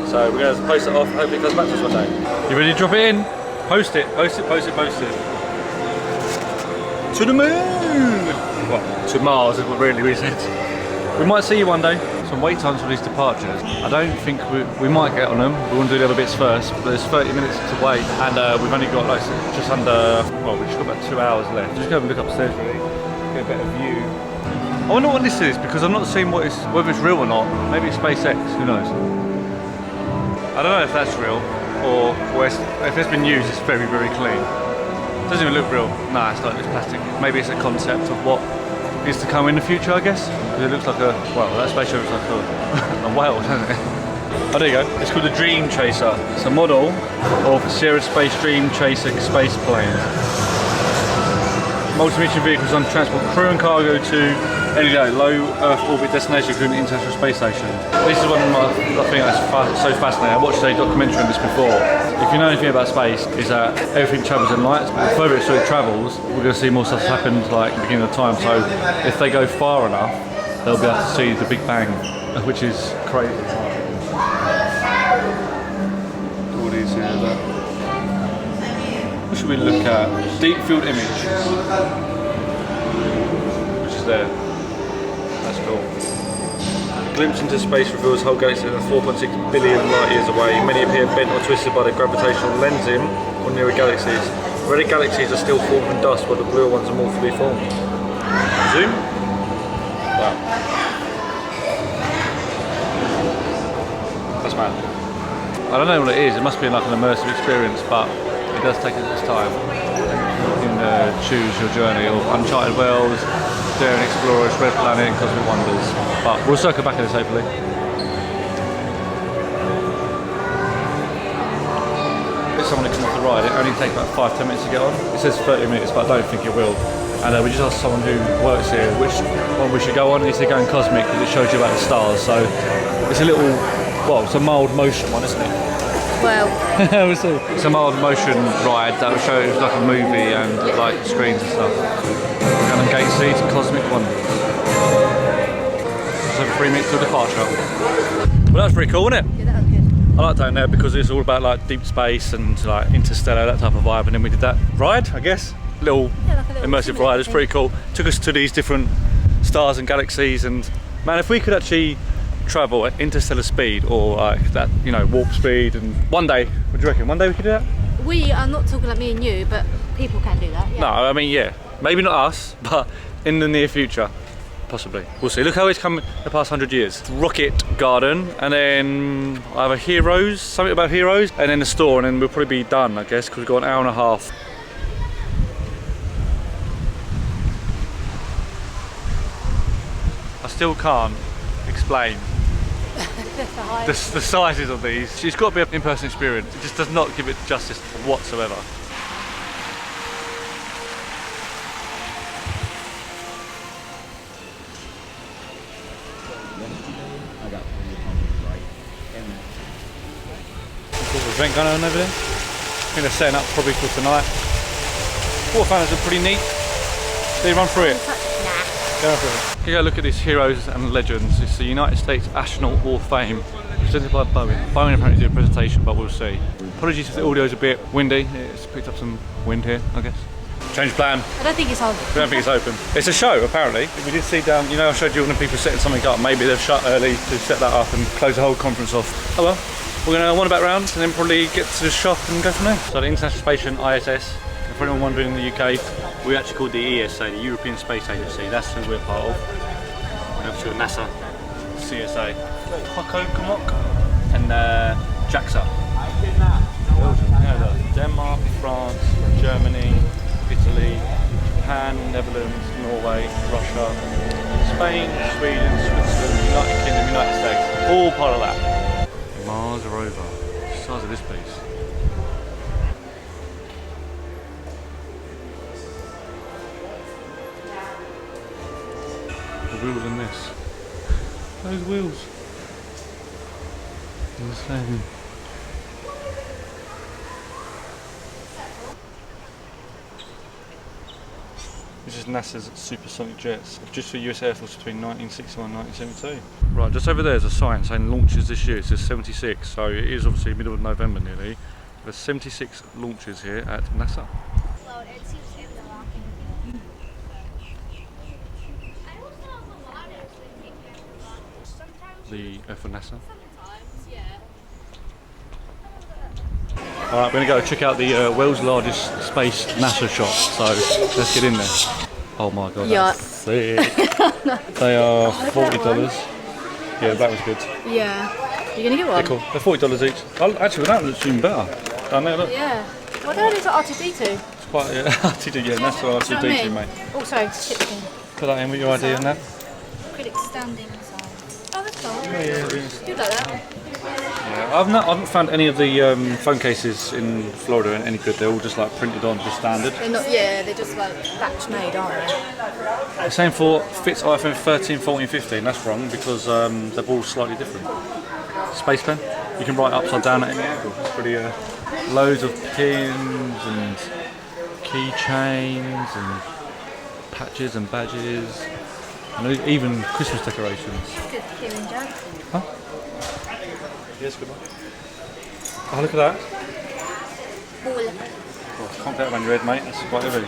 So we're going to post it off, and hopefully it comes back to us one day. You ready to drop it in? Post it, post it, post it, post it. To the moon! Well, to Mars is what really we said. We might see you one day. Some wait times for these departures. I don't think we might get on them. We want to do the other bits first, but there's 30 minutes to wait, and we've only got like just under, well, we've just got about 2 hours left. Just go and look upstairs really, get a better view. I wonder what this is, because I've not seen whether it's real or not. Maybe it's SpaceX, who knows? I don't know if that's real, or if it's been used, it's very, very clean. It doesn't even look real. Nah, it's like, it's plastic. Maybe it's a concept of what is to come in the future, I guess. It looks like that spaceship looks like a whale, doesn't it? Oh, there you go. It's called the Dream Chaser. It's a model of Sierra Space Dream Chaser space plane. Multi-mission vehicles on transport crew and cargo to any low Earth orbit destination, including International Space Station. This is one of my, I think that's so fascinating. I watched a documentary on this before. If you know anything about space, is that everything travels in light. The further it travels, we're going to see more stuff happen like at the beginning of time. So if they go far enough, they'll be able to see the Big Bang, which is crazy. All these here, though. What should we look at? Deep field image, which is there. That's cool. Glimpse into space reveals whole galaxies are 4.6 billion light years away. Many appear bent or twisted by the gravitational lensing on nearer galaxies. Red galaxies are still formed from dust, while the bluer ones are more fully formed. Zoom. Wow. That's mad. I don't know what it is. It must be like an immersive experience, but it does take its time. You can choose your journey of Uncharted Worlds, Daring Explorers, Red Planet, Cosmic Wonders. But we'll circle back to this hopefully. If someone who comes off the ride, it only takes about 5-10 minutes to get on. It says 30 minutes, but I don't think it will. And we just asked someone who works here which one we should go on. He said go in Cosmic because it shows you about the stars. So it's a little, well, it's a mild motion one, isn't it? Well, we'll see. It's a mild motion ride that will show you like a movie and like screens and stuff. We're going on Gate C to Cosmic Wonders. It's over 3 minutes till departure. Well, that's pretty cool, wasn't it? yeah, that was good. I like down there because it's all about like deep space and like interstellar, that type of vibe. And then we did that ride, I guess. Little, Yeah, like a little immersive ride. It was pretty cool. Took us to these different stars and galaxies, and man, if we could actually travel at interstellar speed or like that, you know, warp speed, and one day, what do you reckon? One day we could do that? We are not talking like me and you, but people can do that. Yeah. No, I mean, yeah, maybe not us, but in the near future, possibly. We'll see. Look how it's come the past 100 years. Rocket Garden, and then either Heroes, something about Heroes, and then the store, and then we'll probably be done, I guess, because we've got an hour and a half. I still can't explain the sizes of these. It's got to be an in-person experience. It just does not give it justice whatsoever. Event going on over there. I think they're setting up probably for tonight. Water fountains are pretty neat. They run through it. Here you go, look at these Heroes and Legends. It's the United States Astronaut Hall of Fame, presented by Boeing. Boeing apparently did a presentation, but we'll see. Apologies if the audio's a bit windy. It's picked up some wind here, I guess. Change plan. I don't think it's open. We don't think it's open. It's a show, apparently. We did see down, you know, I showed you all the people setting something up. Maybe they've shut early to set that up and close the whole conference off. Oh well. We're going to wander back round and then probably get to the shop and go from there. So the International Space Station, ISS, for anyone wondering in the UK, we're actually called the ESA, the European Space Agency. That's who we're part of. We're obviously with NASA, CSA, Hokokomok, and JAXA. Belgium, Canada, Denmark, France, Germany, Italy, Japan, Netherlands, Norway, Russia, Spain, Sweden, Switzerland, United Kingdom, United States. All part of that. Mars rover. The size of this piece. The wheels on this. Those wheels. Insane. This is NASA's supersonic jets, just for US Air Force between 1961 and 1972. Right, just over there is a sign saying launches this year. It says 76, so it is obviously middle of November nearly. There's 76 launches here at NASA. The for NASA. Alright, we're going to go check out the world's largest space NASA shop, so let's get in there. Oh my god, that's sick. They are $40. Yeah, that was good. Yeah. You're going to get one? They're cool. They're $40 each. Oh, actually, that looks even better. Down there, look. Yeah. What the hell is R2D2? It's quite, yeah, R2D2, yeah, NASA R2D2, mate. Oh, sorry, tip thing. Put that in with your ID and that. Critic standing inside. Oh, that's cool. Yeah. Do like that. Yeah, I haven't found any of the phone cases in Florida any good. They're all just like printed on, just standard. They're not, yeah, they're just like batch made, aren't they? Same for fits iPhone 13, 14, 15. That's wrong because they're all slightly different. Space pen, you can write upside down at any angle. It's pretty. Loads of pins and keychains and patches and badges, and even Christmas decorations. Good hearing, Jack. Huh? Yes, good one. Oh, look at that. Oh, can't get that on your head, mate. That's quite heavy.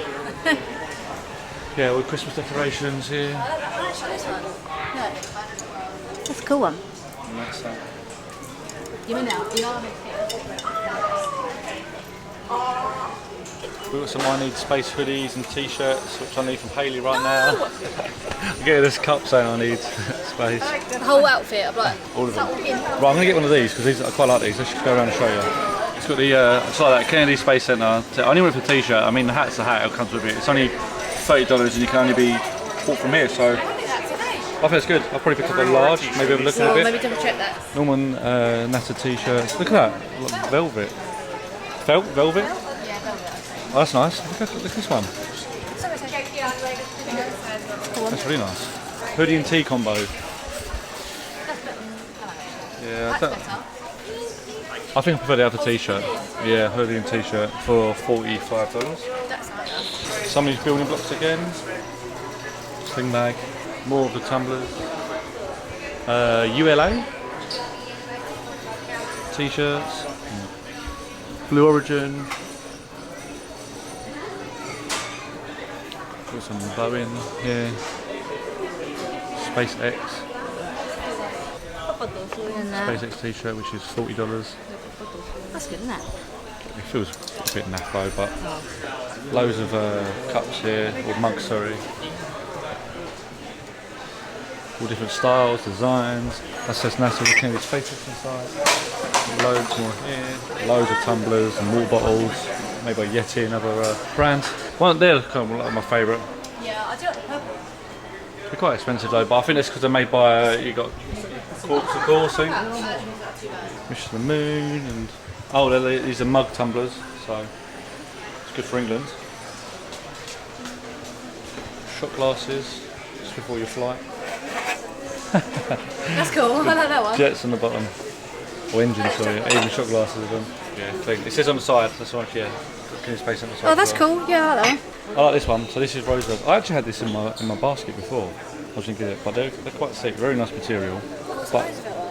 Yeah, all Christmas decorations here. That's a cool one. And that's that. You mean now? We've got some I Need Space hoodies and t-shirts, which I need from Hayley right now. I'm getting this cup saying I need space. The whole outfit, I'm like, all of them. Right, I'm going to get one of these because I quite like these. Let's just go around and show you. It's got the, it's like that Kennedy Space Center. I only went for the t-shirt. I mean, the hat's the hat, it comes with it. It's only $30 and you can only be bought from here, so I think it's good. I'll probably pick up a large, maybe have a look at it. Maybe double check that. Norman NASA t-shirts. Look at that, like velvet. Velvet? Yeah, velvet. Oh, that's nice. Look at this one. That's really nice. Hoodie and tee combo. Yeah, I think I prefer the other t-shirt. Yeah, hoodie and t-shirt for $45. That's better. Some of these building blocks again. Sling bag. More of the tumblers. ULA. T-shirts. Blue Origin. Got some Boeing here. SpaceX. SpaceX t-shirt, which is $40. That's good, isn't it? It feels a bit naff though, but loads of cups here, or mugs, sorry. All different styles, designs. That says NASA with Kennedy Space Center inside. Loads more here. Loads of tumblers and water bottles. Maybe a Yeti, another brand. One, they're kind of like my favourite. Yeah, I do like the purple. They're quite expensive though, but I think that's because they're made by, you got Corks of course, Mission to the Moon, and these are mug tumblers, so it's good for England. Shot glasses, just before your flight. That's cool, I like that one. Jets on the bottom, or engines, sorry, even shot glasses of them. Yeah, clean. It says on the side, that's right, yeah. Kennedy Space on the side. Oh, that's cool, yeah, I like that one. I like this one, so this is rosebud. I actually had this in my basket before. I was going to get it, but they're quite thick, very nice material. But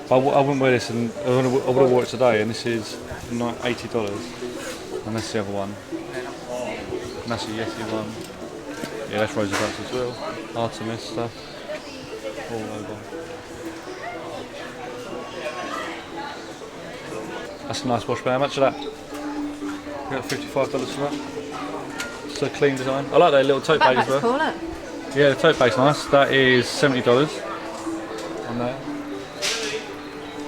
I wouldn't wear this, and I would have worn it today, and this is $80. And that's the other one. And that's the Yeti one. Yeah, that's rosebuds as well. Artemis stuff. All over. That's a nice wash bag. How much of that? You got $55 for that. It's a clean design. I like that little tote bag as well. Cool, look. Yeah, the tote bag's nice. That is $70 on there.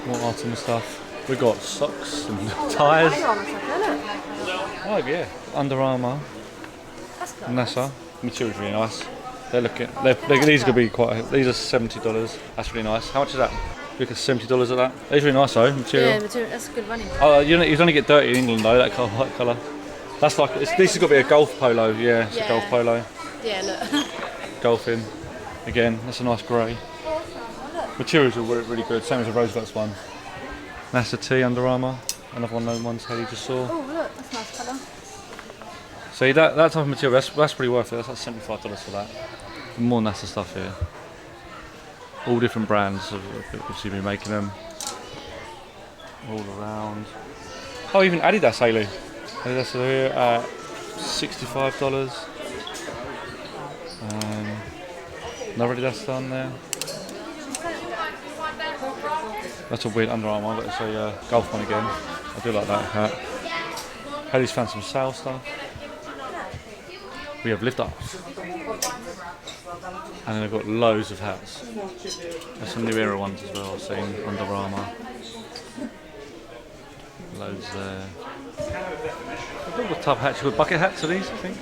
More Artemis stuff. We've got socks and tyres. Oh yeah, Under Armour. NASA. Material's really nice. These are gonna be quite. These are $70. That's really nice. How much is that? Look at $70 at that. These are really nice though. Material. Yeah, material. That's good running. Oh, you only get dirty in England though. That white colour. That's like this has got to be a golf polo. Yeah, it's a golf polo. Yeah, look. Golfing. Again, that's a nice grey. Materials are really good. Same as the Rosebuds one. NASA T, Under Armour. Another one of those ones Haley just saw. Oh look, that's a nice colour. See that type of material, that's pretty worth it. That's like $75 for that. More NASA stuff here. All different brands have obviously been making them. All around. Oh, even Adidas, Haley. Adidas are here at $65. Another Adidas down there. That's a weird Under Armour, but it's a golf one again. I do like that hat. Haley's found some sale stuff. We have lift ups. And then I've got loads of hats. There's some new era ones as well, I've seen Under Armour. Loads there. All the tub hats, you've got bucket hats are these, I think.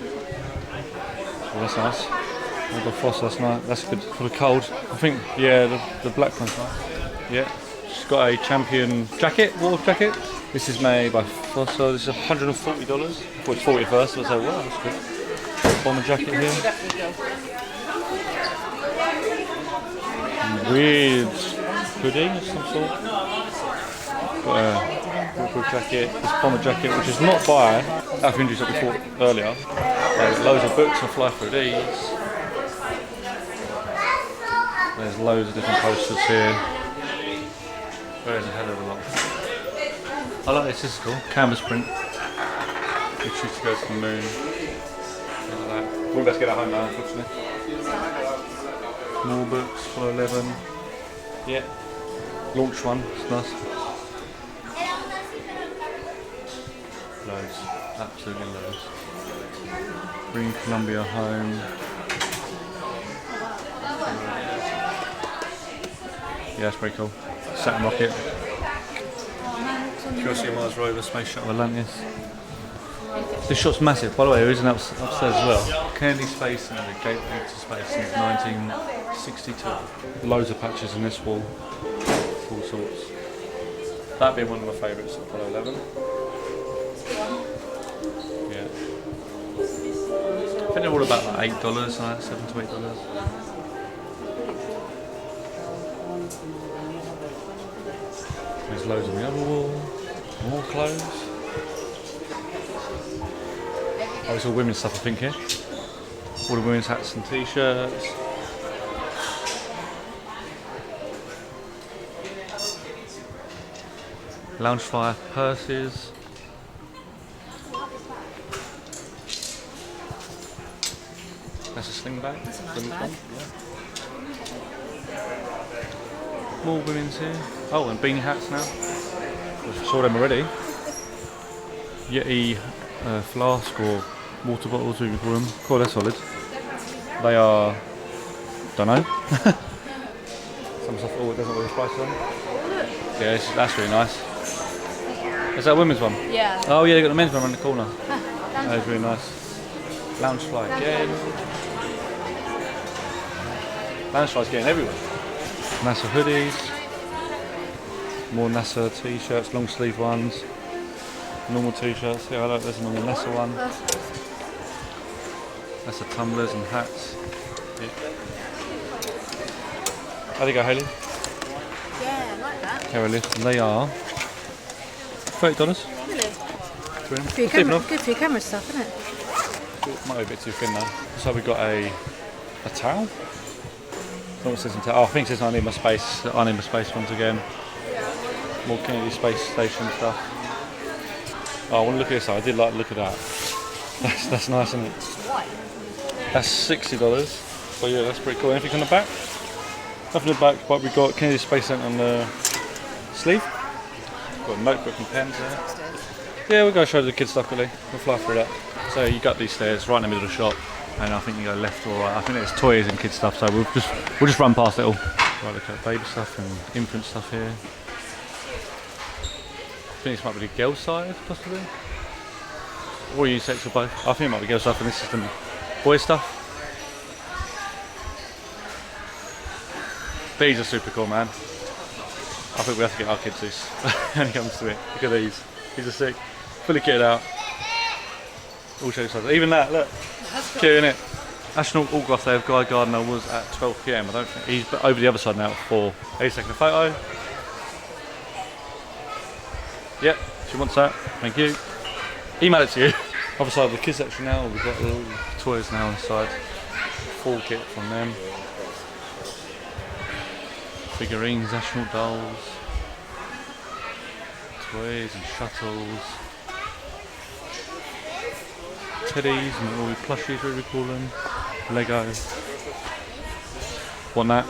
Oh, that's nice. I've got Frost last night, that's good for the cold. I think, yeah, the black one's nice. Yeah. She's got a Champion jacket, water jacket. This is made by Frost, so this is $140. I thought it's 40 first, so I was like, wow, that's good. Bomber jacket here. Weird hoodie of some sort. Got a waterproof jacket, this bomber jacket, which is not by I've introduced it before earlier. Loads of books and fly through these. There's loads of different posters here. There's a hell of a lot. I like this is cool. Canvas print. Which is to go to the moon. Like that. We're best get that home now, unfortunately. More books, Apollo 11. Yeah. Launch one, it's nice. Loads. Absolutely loads. Bring Columbia home. Yeah, that's pretty cool. Saturn rocket. Curiosity Mars rover, Space Shuttle Atlantis. This shot's massive. By the way, there is an upstairs as well. Kennedy Space Center, gateway to space since 1962. Loads of patches in this wall. All sorts. That being one of my favourites, Apollo 11. Yeah. I think they're all about like $8, like $7 to $8. There's loads on the other wall. More clothes. Oh, it's all women's stuff, I think, here. All the women's hats and t-shirts. Loungefire purses. That's a sling bag. That's a nice bag. Yeah. More women's here. Oh, and beanie hats now. We saw them already. Yeti flask or water bottles, whatever you call them. Cool, they're solid. They are, don't know. Some stuff, oh, it doesn't really price on. Yeah, that's really nice. Is that a women's one? Yeah. Oh yeah, they got the men's one around the corner. That is really nice. Loungefly again. Loungefly's getting everywhere. NASA hoodies. More NASA t-shirts, long sleeve ones. Normal t-shirts. Yeah, look, there's a normal NASA one. That's the tumblers and hats. Yeah. How do you go, Hayley? Yeah, I like that. Aerolift. They are $30. Really? Good for your camera stuff, isn't it? Might be a bit too thin though. So we got a towel. Oh, it says on towel. Oh, I think it says I need my space ones again. More Kennedy Space Station stuff. Oh, I want to look at this. I did like the look of that. That's nice, isn't it? That's $60. So yeah, that's pretty cool. Anything on the back? Nothing on the back, but we got Kennedy Space Center on the sleeve. Got a notebook and pens there. Yeah, we'll go show the kids stuff quickly. We'll fly through that. So you got these stairs right in the middle of the shop, and I think you go left or right. I think there's toys and kids stuff, so we'll just run past it all. Right, look at baby stuff and infant stuff here. I think this might be the girls' side, possibly. Or unisex or both. I think it might be girls' stuff, and this is the boys' stuff. These are super cool, man. I think we have to get our kids these when it comes to it. Look at these. These are sick. Fully kitted out. All show sizes. Even that, look. Cute, innit? Astronaut autograph there of Guy Gardner was at 12 PM. I don't think he's over the other side now at 4. Are you taking a photo? Yep, she wants that. Thank you. Email it to you. Other side of the kids section now. We've got little toys now inside. Full kit from them. Figurines, astronaut dolls, toys and shuttles, teddies and all the plushies, what do we call them, Lego. Want that?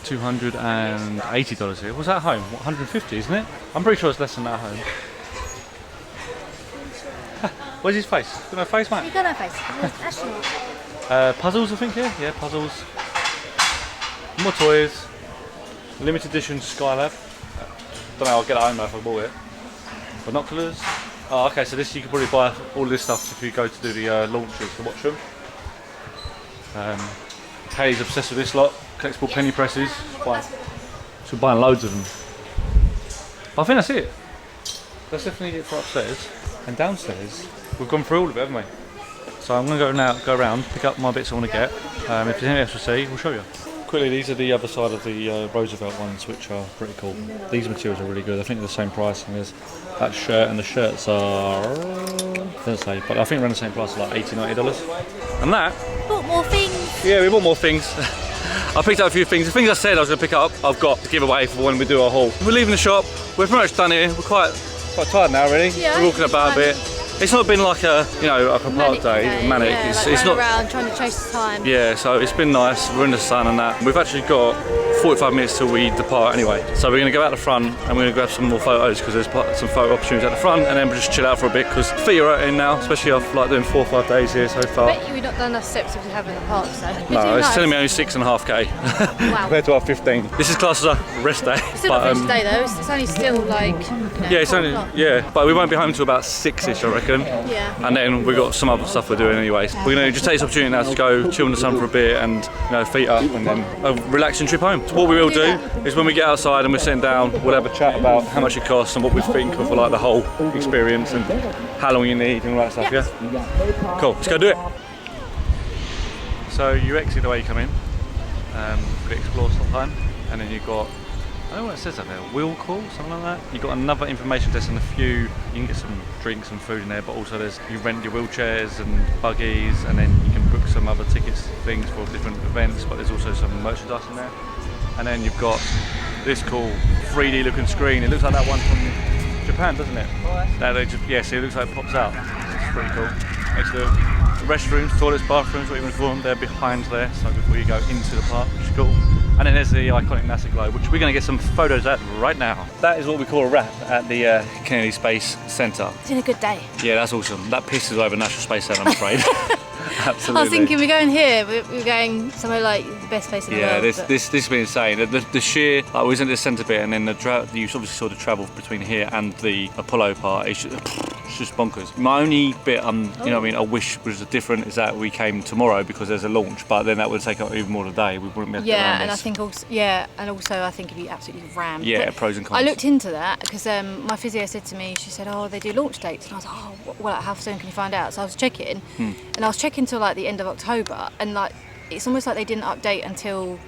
$280 here. What's that at home? What, 150, isn't it? I'm pretty sure it's less than that at home. Where's his face? Got no face, mate? You got no face. Astronaut. Puzzles, I think, here. Yeah, puzzles. More toys. Limited edition Skylab. Don't know, I'll get it home though if I bought it. Binoculars. Oh, okay, so this you can probably buy all this stuff if you go to do the launches to watch them. Kay's obsessed with this lot. Collectible penny presses. So we're buying loads of them. But I think that's it. That's definitely it for upstairs. And downstairs, we've gone through all of it, haven't we? So I'm going to go around, pick up my bits I want to get. If there's anything else to see, we'll show you. Quickly, these are the other side of the Roosevelt ones, which are pretty cool. These materials are really good. I think they're the same price, and there's that shirt, and the shirts are, doesn't say, but I think around the same price, like $80–90. And that. Bought more things. Yeah, we bought more things. I picked up a few things. The things I said I was going to pick up, I've got to give away for when we do our haul. We're leaving the shop. We're pretty much done here. We're quite tired now, really. Yeah, we're walking about a bit. It's not been like a, like a park day, manic. Yeah, it's like not around trying to chase the time. Yeah, so it's been nice. We're in the sun and that. We've actually got 45 minutes till we depart anyway. So we're going to go out the front and we're going to grab some more photos because there's some photo opportunities at the front, and then we'll just chill out for a bit because feet are hurting now, especially after like doing 4 or 5 days here so far. I bet we've not done enough steps as we have in the park, so. No, it's telling me only 6.5k Wow. compared to our 15. This is classed as a rest day. Still not finished today though, it's only still like, yeah, it's only, but we won't be home till about 6ish, I reckon. Yeah. And then we've got some other stuff we're doing anyway. We're going to just take this opportunity now to go chill in the sun for a bit and, you know, feet up, and then a relaxing trip home. So what we will do is when we get outside and we're sitting down, we'll have a chat about how much it costs and what we think of like the whole experience and how long you need and all that stuff, yeah? Cool, let's go do it. So you exit the way you come in, for the explore stop time, and then you've got, I don't know what it says up there, wheel call, something like that. You've got another information desk and a few, you can get some drinks and food in there, but also there's, you rent your wheelchairs and buggies, and then you can book some other tickets, things for different events, but there's also some merchandise in there. And then you've got this cool 3D looking screen. It looks like that one from Japan, doesn't it? That they just, yeah, see, it looks like it pops out. It's pretty cool. Next to restrooms, toilets, bathrooms, what you want to call them, they're behind there, so before you go into the park, which is cool. And then there's the iconic NASA globe, which we're going to get some photos at right now. That is what we call a wrap at the Kennedy Space Center. It's been a good day. Yeah, that's awesome. That pisses over National Space Center, I'm afraid. Absolutely. I was thinking we're going here, we're going somewhere like the best place in the world. Yeah, this has been insane. The sheer, like, we was in the centre bit, and then you obviously saw the travel between here and the Apollo part. It's just bonkers. My only bit, you know what I mean, I wish was different is that we came tomorrow because there's a launch, but then that would take up even more of the day. We wouldn't be able to get around and this. I think also, I think it'd be absolutely rammed. Yeah, but pros and cons. I looked into that because my physio said to me, she said, oh, they do launch dates, and I was like, oh, well, how soon can you find out? So I was checking, and I was checking till like the end of October, and like it's almost like they didn't update until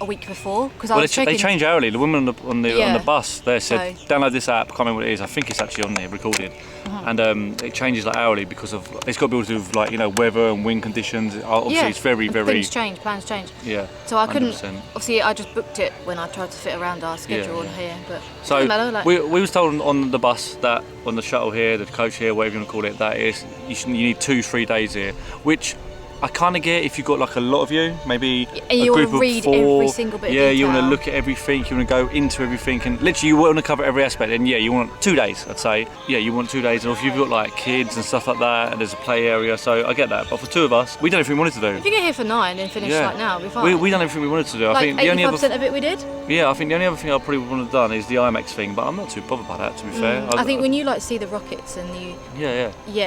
a week before, because I was checking. They change hourly. The woman on the bus there said, download this app. I can't remember what it is. I think it's actually on there recorded, and it changes like hourly because of it's got to be able to do with like, you know, weather and wind conditions. Obviously, it's very things change, plans change. Yeah. So I couldn't. 100%. Obviously, I just booked it when I tried to fit around our schedule on here, but so doesn't matter, like, we was told on the bus that on the shuttle here, the coach here, whatever you want to call it, that is you need 2-3 days here, which I kind of get if you've got like a lot of you, maybe and a you group want to read of 4. every single bit of Yeah, detail. you want to look at everything, you want to go into everything, and literally you want to cover every aspect. And yeah, you want 2 days, I'd say. Yeah, you want 2 days, and if you've got like kids and stuff like that, and there's a play area, so I get that. But for 2 of us, we done everything we wanted to do. If you get here for 9 and finish like now, we'll be fine. We done everything we wanted to do. Like I think the only 85% of it we did. Yeah, I think the only other thing I probably would have done is the IMAX thing, but I'm not too bothered by that, to be fair. I think when you like see the rockets and you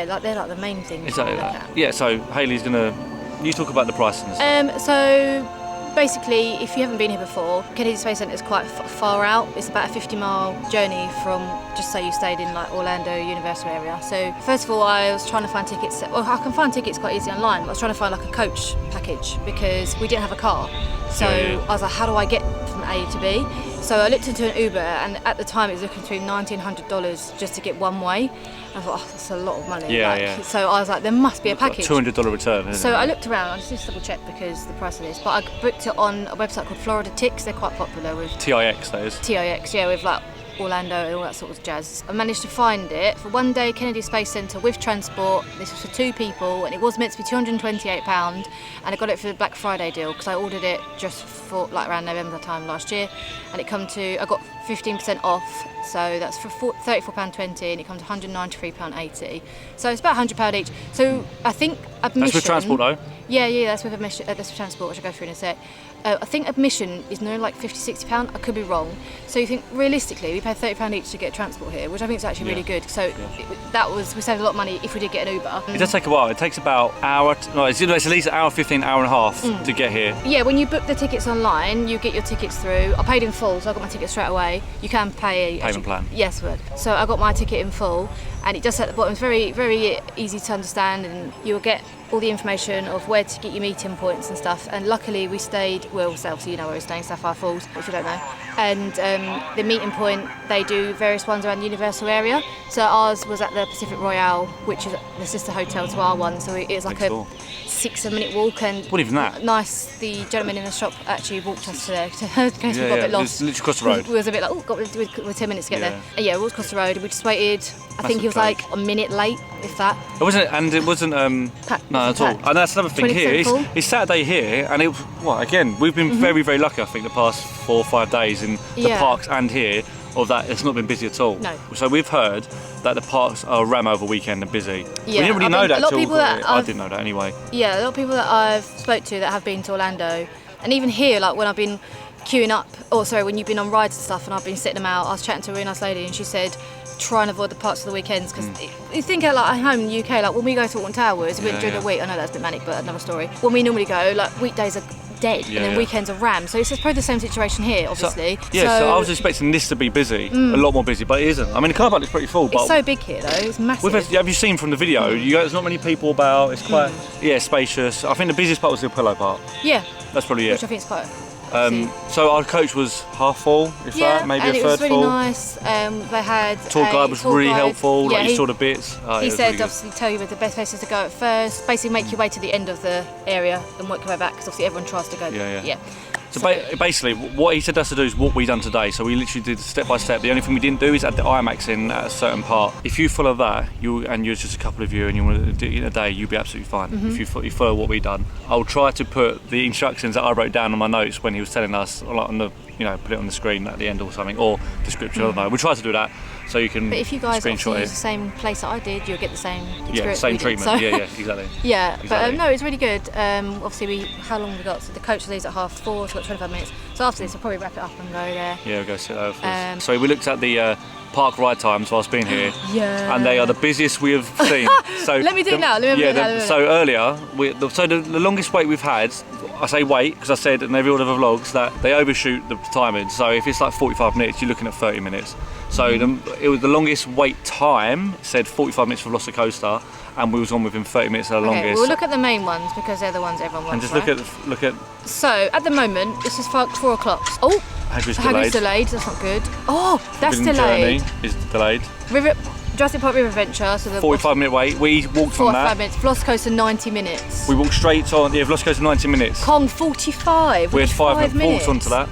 like they're like the main things. Exactly that. Yeah, so Hayley's gonna. You talk about the price and stuff. So basically, if you haven't been here before, Kennedy Space Center is quite far out. It's about a 50-mile journey from, just say you stayed in like Orlando, Universal area. So first of all, I was trying to find tickets. Well, I can find tickets quite easily online, but I was trying to find like a coach package because we didn't have a car. So I was like, how do I get from A to B? So I looked into an Uber, and at the time it was looking between $90 and $100 just to get one way. I thought, oh, that's a lot of money. So I was like, there must be a package. $200 return. So I looked around, I just double checked because the price of this, but I booked it on a website called Florida Tix. They're quite popular with TIX, that is. TIX, yeah, with like Orlando and all that sort of jazz. I managed to find it for 1 day, Kennedy Space Center with transport. This was for 2 people, and it was meant to be £228, and I got it for the Black Friday deal because I ordered it just for like around November time last year, and it come to, I got 15% off, so that's for £34.20, and it comes to £193.80. So it's about £100 each. So I think admission. That's with transport though. Yeah, that's with admission. That's with transport, which I'll go through in a sec. I think admission is nearly like £50-60. I could be wrong. So you think realistically, we paid £30 each to get transport here, which I think is actually really good. So we saved a lot of money if we did get an Uber. It does take a while. It takes about it's at least an hour 15, hour and a half to get here. Yeah, when you book the tickets online, you get your tickets through. I paid in full, so I got my ticket straight away. You can pay payment plan. Yes, word. So I got my ticket in full, and it just at the bottom. It's very, very easy to understand, and you'll get all the information of where to get your meeting points and stuff. And luckily we stayed, well, so you know where we're staying, Sapphire Falls, if you don't know. And the meeting point, they do various ones around the Universal area. So ours was at the Pacific Royale, which is the sister hotel to our one. So it was like a 6-minute walk, and what even that? Nice. The gentleman in the shop actually walked us to there in case we got a bit lost. Literally across the road. We was a bit like, we're 10 minutes to get there. And yeah, we walked across the road. We just waited. I think he was like a minute late, if that. It wasn't, and it wasn't. No, at all. And that's another thing here. It's Saturday here, and again, we've been very, very lucky, I think, the past 4 or 5 days in the parks and here, of that it's not been busy at all. No. So we've heard that the parks are ram over weekend and busy. Yeah, we didn't really know that till I didn't know that anyway. Yeah, a lot of people that I've spoke to that have been to Orlando, and even here, like when I've been queuing up, when you've been on rides and stuff, and I've been sitting them out, I was chatting to a really nice lady, and she said, try and avoid the parks of the weekends, because you think like at home in the UK, like when we go to Alton Towers, during the week, I know that's a bit manic, but another story. When we normally go, like weekdays are dead, and then weekends are rammed. So it's probably the same situation here, obviously. So I was expecting this to be busy, a lot more busy, but it isn't. I mean, the car park is pretty full. But it's so big here, though. It's massive. Have you seen from the video? There's not many people about. It's quite spacious. I think the busiest part was the Apollo Park. Yeah, that's probably it. Which I think is quite. So our coach was half full, maybe a third full. Yeah, and it was really nice. They had tour guide was really helpful. Yeah, he saw the bits. He said really obviously tell you where the best places to go at first. Basically, make your way to the end of the area and work your way back, because obviously everyone tries to go. Yeah. So basically, what he said us to do is what we done today. So we literally did step by step. The only thing we didn't do is add the IMAX in at a certain part. If you follow that, and you're just a couple of you, and you want to do it in a day, you'll be absolutely fine. If you follow what we done, I'll try to put the instructions that I wrote down on my notes when he was telling us, like on the, put it on the screen at the end or something, or description. I don't know. We'll try to do that so you can. But if you guys screenshot use the same place that I did, you'll get the same experience. Yeah, same treatment. Yeah, exactly. Yeah, exactly. But no, it's really good. Obviously, how long we got? So the coach leaves at 3:30, so we've got 25 minutes. So after this, we'll probably wrap it up and go there. Yeah, we'll go sit over. So we looked at the park ride times whilst being here. Yeah. And they are the busiest we have seen. So let me do it now. So earlier, the longest wait we've had, I say wait because I said in every one of the vlogs that they overshoot the timing. So if it's like 45 minutes, you're looking at 30 minutes. So it was the longest wait time, said 45 minutes for Velocicoaster, and we was on within 30 minutes of the longest. We'll look at the main ones because they're the ones everyone wants. And just look at. So at the moment, this is 4 o'clock. Oh, Hagrid's delayed. That's not good. Oh, that's delayed. Journey is delayed. Jurassic Park River Adventure. So the 45-minute wait. We walked from that. 45 minutes. Velocicoaster 90 minutes. We walked straight on. Yeah, Velocicoaster 90 minutes. Kong 45. We had 5 minutes. Walked onto that.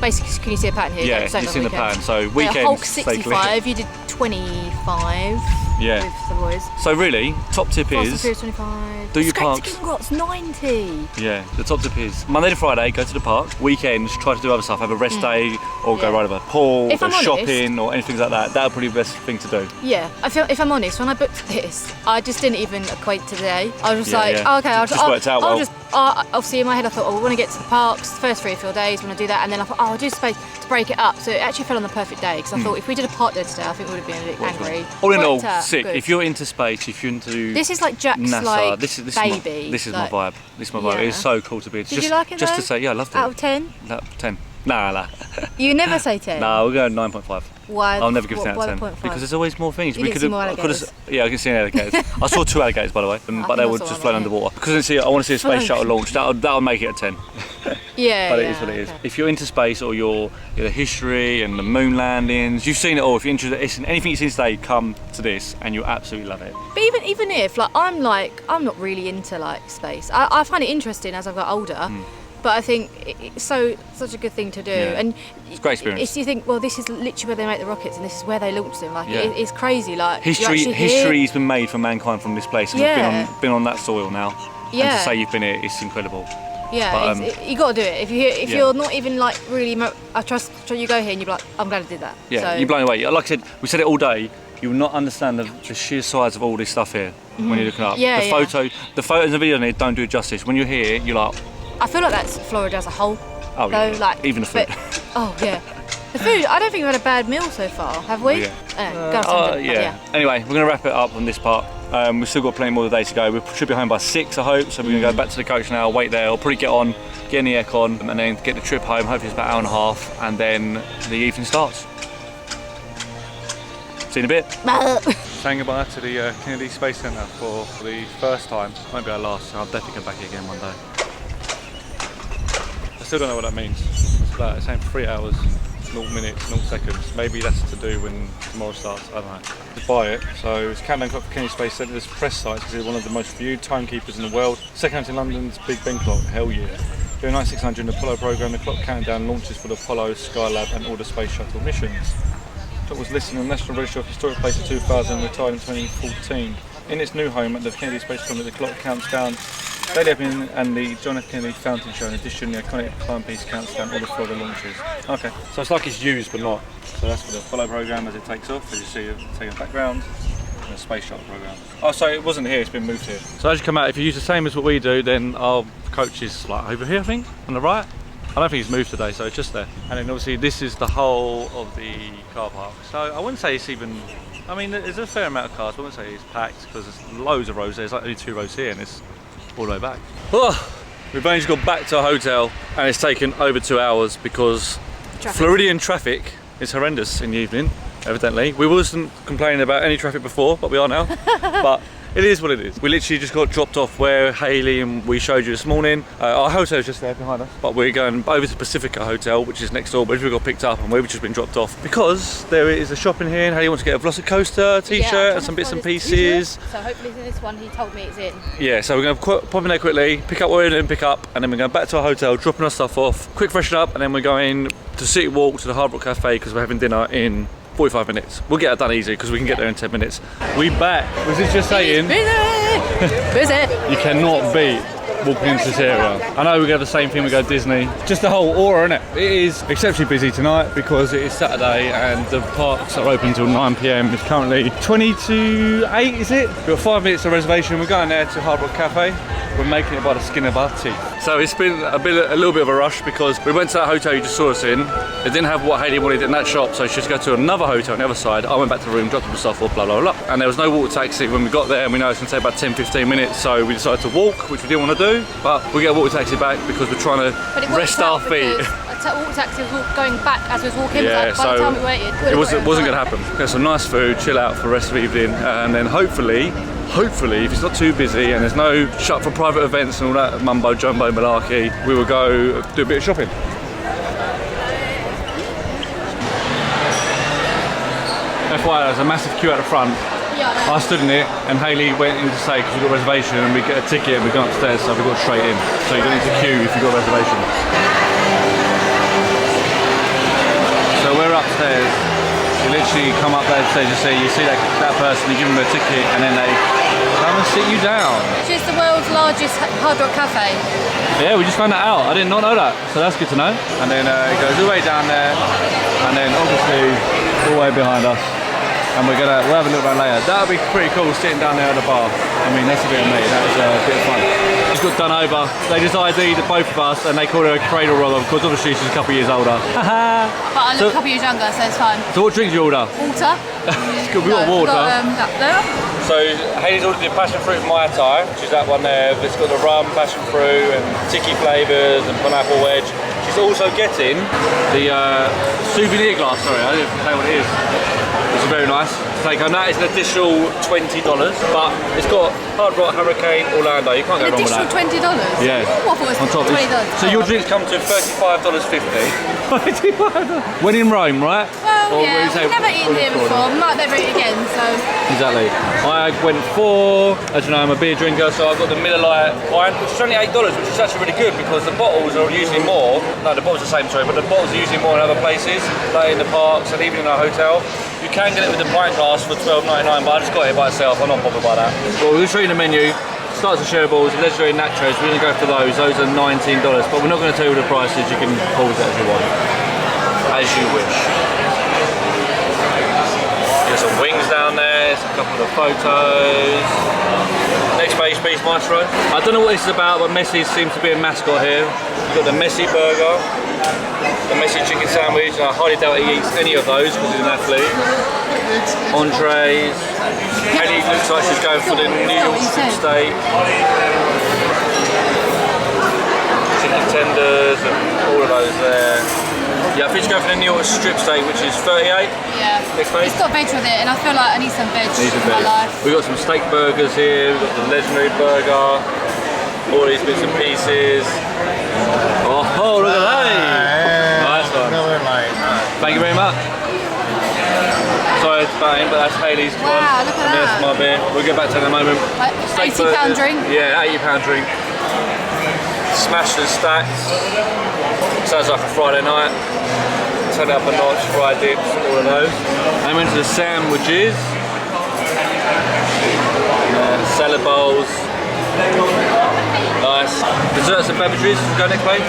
Basically, can you see a pattern here? Yeah, you've seen the pattern. So weekends. Hulk 65. You did 25. Yeah. With the boys. So really, top tip is 25. do your parks. King 90. Yeah, the top tip is Monday to Friday, go to the park. Weekends, try to do other stuff. Have a rest day, or go ride over a pool, go shopping, or anything like that. That would probably be the best thing to do. Yeah, if I'm honest, when I booked this, I just didn't even equate to the day. I was just okay, I'll worked out well. Obviously in my head I thought, we want to get to the parks, first 3 or 4 days, want to do that, and then I thought, I'll do space to break it up. So it actually fell on the perfect day, because I thought if we did a park day today, I think we would have been a bit angry. All in all, sick. Good. If you're into space, if you're into this is like Jack's NASA, this baby. This is my vibe. This is my vibe. It's so cool to be. Did you like it? Just to say, yeah, I loved it. Out of 10? 10. Nah. You never say 10. Nah, we'll go 9.5. Why? I'll never give it 10 out of 10 because there's always more things. You can see more alligators. Yeah, I can see alligators. I saw 2 alligators, by the way, but they were just floating underwater. Because I want to see a space shuttle launch. That'll make it a 10. Yeah. But it is what it is. Okay. If you're into space or you're the history and the moon landings, you've seen it all. If you're interested in anything you've seen today, come to this and you'll absolutely love it. But even if I'm not really into space. I find it interesting as I've got older. But I think it's such a good thing to do, and it's a great experience. You think, well, this is literally where they make the rockets, and this is where they launch them. It's crazy. History's been made for mankind from this place, and we've been on that soil now. Yeah. And to say you've been here, it's incredible. Yeah, you got to do it. If you're not even really, I trust you go here and you're like, I'm glad I did that. Yeah, so. You're blown away. Like I said, we said it all day. You will not understand the sheer size of all this stuff here when you're looking up. Yeah, the photos and the video don't do it justice. When you're here, you're like. I feel like that's Florida as a whole. Oh yeah. Even the food. Oh yeah. The food. I don't think we've had a bad meal so far, have we? Yeah. Anyway, we're going to wrap it up on this part. We've still got plenty more of the day to go. We should be home by 6, I hope. So we're going to go back to the coach now, wait there. I'll probably get in the aircon, and then get the trip home. Hopefully it's about an hour and a half, and then the evening starts. See you in a bit. Saying goodbye to the Kennedy Space Center for the first time. Won't be our last. I'll definitely come back here again one day. I still don't know what that means. It's saying 3 hours, 0 minutes, 0 seconds. Maybe that's to do when tomorrow starts. I don't know. To buy it. So it's countdown clock for Kennedy Space Centre's press site because it's one of the most viewed timekeepers in the world. Second to London's Big Ben clock. Hell yeah. During 9600 the Apollo program, the clock countdown launches for the Apollo, Skylab, and all the Space Shuttle missions. The clock was listed on the National Register of Historic Places 2000, retired in 2014. In its new home at the Kennedy Space Shuttle, the clock counts down daily opening and the John F. Kennedy Fountain Show. In addition, the iconic timepiece counts down all the Florida launches. Okay, so it's like it's used but not. So that's for the Apollo program as it takes off. As you see, taking background. The Space Shuttle program. Oh, so it wasn't here, it's been moved here. So as you come out, if you use the same as what we do, then our coach is like over here, I think, on the right. I don't think it's moved today, so it's just there. And then obviously this is the whole of the car park. So I wouldn't say it's even, I mean, there's a fair amount of cars, but I wouldn't say it's packed because there's loads of rows. There's like only 2 rows here and it's all the way back. Oh, we've only just got back to our hotel and it's taken over 2 hours because Floridian traffic is horrendous in the evening. Evidently. We wasn't complaining about any traffic before, but we are now. But it is what it is. We literally just got dropped off where Hayley and we showed you this morning. Our hotel is just there behind us, but we're going over to Pacifica Hotel, which is next door, but we got picked up and we've just been dropped off because there is a shop in here and Hayley wants to get a Velocicoaster t-shirt and some bits and pieces. So hopefully it's in this one, he told me it's in. Yeah, so we're going to pop in there quickly, pick up what we're going to pick up, and then we're going back to our hotel, dropping our stuff off, quick freshen up, and then we're going to City Walk to the Hard Rock Cafe because we're having dinner in 45 minutes. We'll get that done easy because we can get there in 10 minutes. We back. Was this just saying? Busy. You cannot beat walking into this area. I know we go the same thing, we go Disney. Just the whole aura, innit? It is exceptionally busy tonight because it is Saturday and the parks are open until 9 PM. It's currently 20 to 8, is it? We've got 5 minutes of reservation. We're going there to Hard Rock Cafe. We're making it by the skin of our teeth. So it's been a little bit of a rush because we went to that hotel you just saw us in. It didn't have what Hayley wanted in that shop, so she just go to another hotel on the other side. I went back to the room, dropped the stuff off, blah, blah, blah. And there was no water taxi when we got there, and we know it's gonna take about 10-15 minutes, so we decided to walk, which we didn't want to do, but we get a water taxi back because we're trying to rest our feet. Water taxi was going back as we was walking, yeah, so by the time we waited, it wasn't gonna happen. Get some nice food, chill out for the rest of the evening, and then hopefully, if it's not too busy and there's no shut for private events and all that mumbo jumbo malarkey, we will go do a bit of shopping. FYI, there's a massive queue at the front. I stood in it and Hayley went in to say, because we've got a reservation and we get a ticket and we go upstairs, so we got straight in. So you don't need to queue if you've got a reservation. So we're upstairs. You literally come up there to you see that person, you give them a ticket and then they come and sit you down. Which is the world's largest Hard Rock Cafe. Yeah, we just found that out. I did not know that, so that's good to know. And then it goes all the way down there, and then obviously all the way behind us. And we'll have a look around later. That'll be pretty cool sitting down there at the bar. I mean, that's a bit of me. That was a bit of fun. Just got done over. They just ID'd both of us and they called her a cradle robber because obviously she's a couple of years older. But I look a couple of years younger, so it's fine. So what drink do you order? Water. It's good, we got water. That there. So Hayley's ordered the passion fruit Mai Tai, which is that one there. It's got the rum, passion fruit and tiki flavours and pineapple wedge. She's also getting the souvenir glass, sorry, I didn't say what it is. It's very nice to take home. That is an additional $20, but it's got Hard Rock, Hurricane, Orlando. You can't go wrong with that. Additional $20? Yeah. What was on top $20? So your drinks come to $35.50. When in Rome, right? Well, yeah, we've never eaten here before. Might never eat again, so. Exactly. I went for, as you know, I'm a beer drinker, so I've got the Miller Lite wine, which is only $8, which is actually really good because the bottles are usually more. No, the bottles are the same, sorry, but the bottles are usually more in other places, like in the parks and even in our hotel. You can get it with the pint glass for $12.99, but I just got it by itself. I'm not bothered by that. Well, we'll show you the menu. Starts with shareables, legendary nachos. We're going to go for those. Those are $19, but we're not going to tell you the prices. You can pause it as you want, as you wish. There's some wings down there. A couple of photos. Next page, please, Maestro. I don't know what this is about, but Messi seems to be a mascot here. We've got the Messi burger, the Messi chicken sandwich. I highly doubt he eats any of those because he's an athlete. Entrees. Hayley looks like she's going for the New York strip steak. Chicken tenders and all of those there. Yeah, I think she's going for the New York strip steak, which is 38. Yeah. It's got veg with it, and I feel like I need some veg in my life. We've got some steak burgers here. We've got the legendary burger. All these bits and pieces. Oh, look at that! Nice one. Thank you very much. Sorry, it's bang, but that's Hayley's one. Wow, look at that. That's my beer. We'll get back to it in a moment. £80 drink? Yeah, £80 drink. Smashed and stacked. Sounds like a Friday night. Turn it up a notch, fried dips, all of those. I went to the sandwiches. salad bowls. Nice. Desserts and beverages, go next page.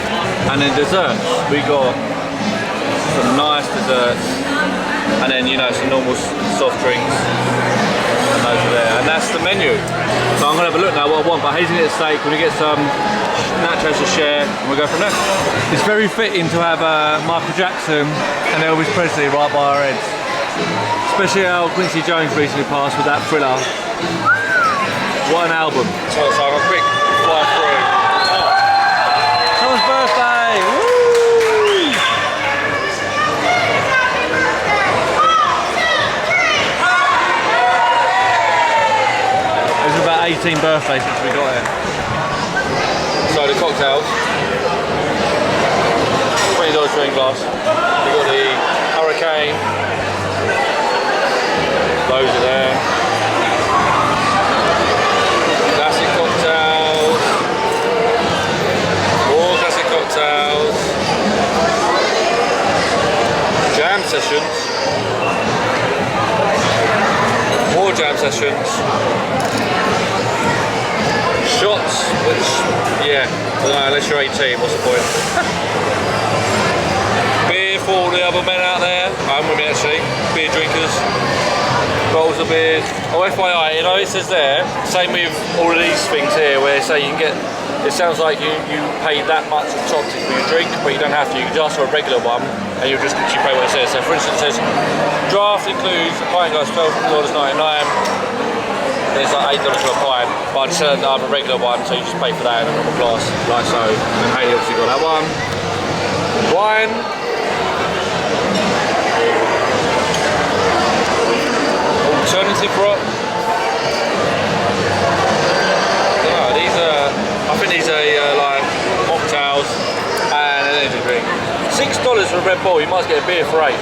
And then desserts, we got some nice desserts. And then, you know, some normal soft drinks. And those are there. And that's the menu. So I'm gonna have a look now what I want, but Hayes gonna get a steak, we're gonna get some nachos to share, and we'll go from there. It's very fitting to have Michael Jackson and Elvis Presley right by our heads. Especially how Quincy Jones recently passed with that Thriller. What an album. So I'll have a quick fly through. Someone's birthday! Woo! There's about 18 birthdays since we got here. So the cocktails, $20 drink glass. We've got the Hurricane, those are there. Classic cocktails, more classic cocktails, jam sessions, more jam sessions. Shots, which, yeah, I don't know, unless you're 18, what's the point? Beer for all the other men out there, I'm with me actually, beer drinkers, bottles of beer. Oh, FYI, you know, it says there, same with all of these things here, where they say you can get, it sounds like you pay that much of toxic for your drink, but you don't have to, you can just ask for a regular one, and you'll just literally pay what it says. So for instance, it says, draft includes a pint glass, $12.99. It's like $8 for a pint, but I just said I have a regular one, so you just pay for that in a normal glass, like so. And Hayley obviously got that one. Wine. Alternative rock. No, these are, I think these are like mocktails and an energy drink. $6 for a Red Bull, you might get a beer for $8.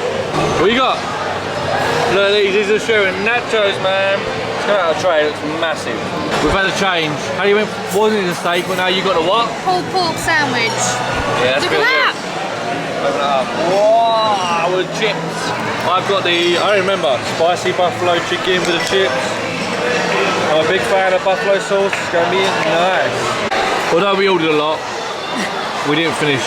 What you got? Look at these are sharing nachos, man. It's coming out of the tray, it looks massive. We've had a change. How you went, wasn't it a steak, but now you got a what? Pulled pork sandwich. Yeah, that's Look at that. Open it up. Wow, with chips. I've got the, I don't remember, spicy buffalo chicken with the chips. I'm a big fan of buffalo sauce, it's going to be nice. Although we ordered a lot, we didn't finish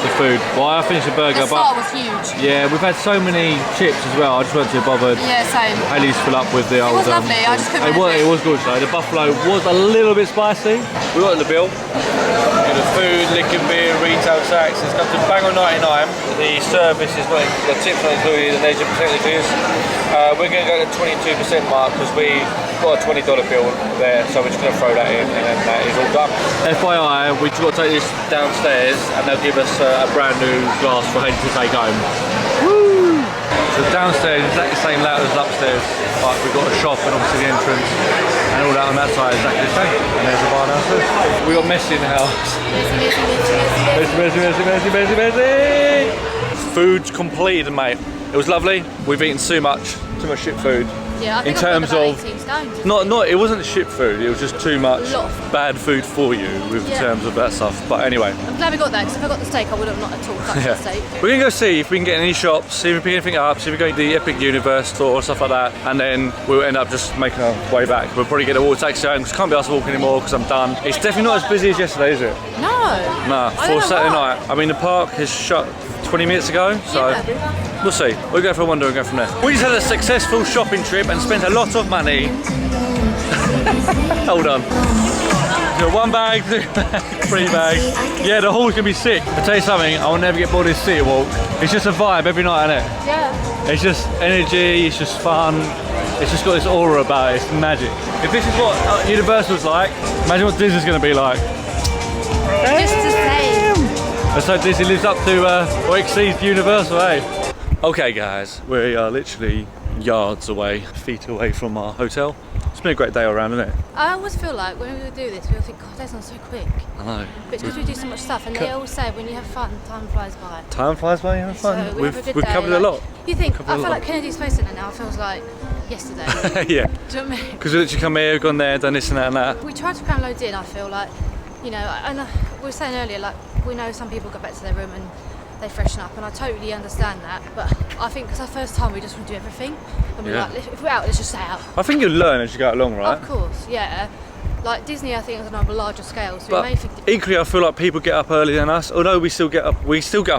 the food. Well, I finished the burger, The start was huge. yeah, we've had so many chips as well. I just weren't too bothered. Yeah, same. Haley's full up with the old. It was lovely. I just couldn't resist. It was good though. The buffalo was a little bit spicy. We got the bill. The food, liquor, beer, retail tax. It's come to bang on 99. The service is not. The tips not included. The leisure percentage is. We're going to go to the 22% mark because we got a $20 bill there, so we're just going to throw that in, and then that is all done. FYI, we just got to take this downstairs, and they'll give us a brand new glass for Hayden to take home. Woo! So downstairs is exactly the same layout as upstairs, but we've got a shop and obviously the entrance, and all that on that side is exactly the same. And there's a bar downstairs. We got messy in the house. Messy. Food's completed, mate. It was lovely. We've eaten too much shit food. Yeah, I think in terms of 18 stones. not it wasn't shit food, it was just too much bad food for you with terms of that stuff. But anyway, I'm glad we got that, because if I got the steak I would have not at all touched the steak. we're gonna go see if we can get any shops, see if we pick anything up, see if we go to the Epic Universe store or stuff like that, and then we'll end up just making our way back. We'll probably get a water taxi home because can't be asked to walk anymore because I'm done. It's definitely not as busy as yesterday, is it? No. Nah, for Saturday night. I mean, the park has shut 20 minutes ago, so we'll see. We'll go for a wander and go from there. We just had a successful shopping trip and spent a lot of money. Hold on. So 1 bag, 2 bags, 3 bags. Yeah, the hall's gonna be sick. I'll tell you something, I will never get bored of this city walk. It's just a vibe every night, isn't it? Yeah. It's just energy, it's just fun. It's just got this aura about it, it's magic. If this is what Universal's like, imagine what Disney's gonna be like. Just the same. Let's hope Disney lives up to or exceeds Universal, eh? Okay guys, we are literally yards away, feet away from our hotel. It's been a great day all around, isn't it? I always feel like when we do this, we all think, God, that's not so quick. I know. But it's because we do so much stuff, and they always say when you have fun, time flies by. Time flies by, you have fun. So we've covered a lot. You think, I feel like Kennedy Space Center now feels like yesterday. Yeah. Do you know what I mean? Because we literally come here, gone there, done this and that and that. We tried to cram loads in, I feel like, you know, and we were saying earlier, like, we know some people go back to their room and they freshen up, and I totally understand that. But I think because our first time, we just want to do everything, and we're like, if we're out, let's just stay out. I think you'll learn as you go along, right? Of course, yeah. Like Disney, I think is on a larger scale, so But we may think. equally, I feel like people get up earlier than us. Although we still get up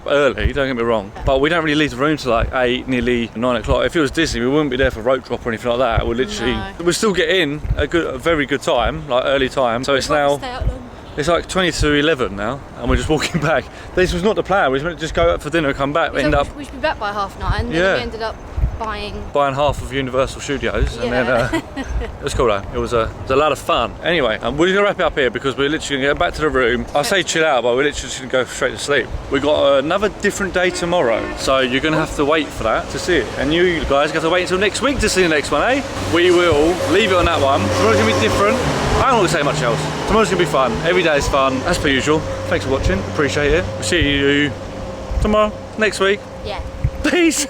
early. Don't get me wrong, but we don't really leave the room till like 8, nearly 9 o'clock. If it was Disney, we wouldn't be there for rope drop or anything like that. We'll literally, we'll still get in a very good time, like early time. So it's now. Stay out long. It's like 20 to 11 now, and we're just walking back. This was not the plan. We was meant to just go out for dinner, come back, We should be back by 9:30, and then we ended up buying half of Universal Studios, and then it was cool though. It was a lot of fun. Anyway, we're gonna wrap it up here because we're literally gonna go back to the room. I say chill out, but we're literally just gonna go straight to sleep. We got another different day tomorrow, so you're gonna have to wait for that to see it, and you guys have to wait until next week to see the next one, eh? We will leave it on that one. Tomorrow's gonna be different. I don't want to say much else. Tomorrow's gonna be fun. Every day is fun, as per usual. Thanks for watching. Appreciate it. We'll see you tomorrow, next week. Yeah. Peace.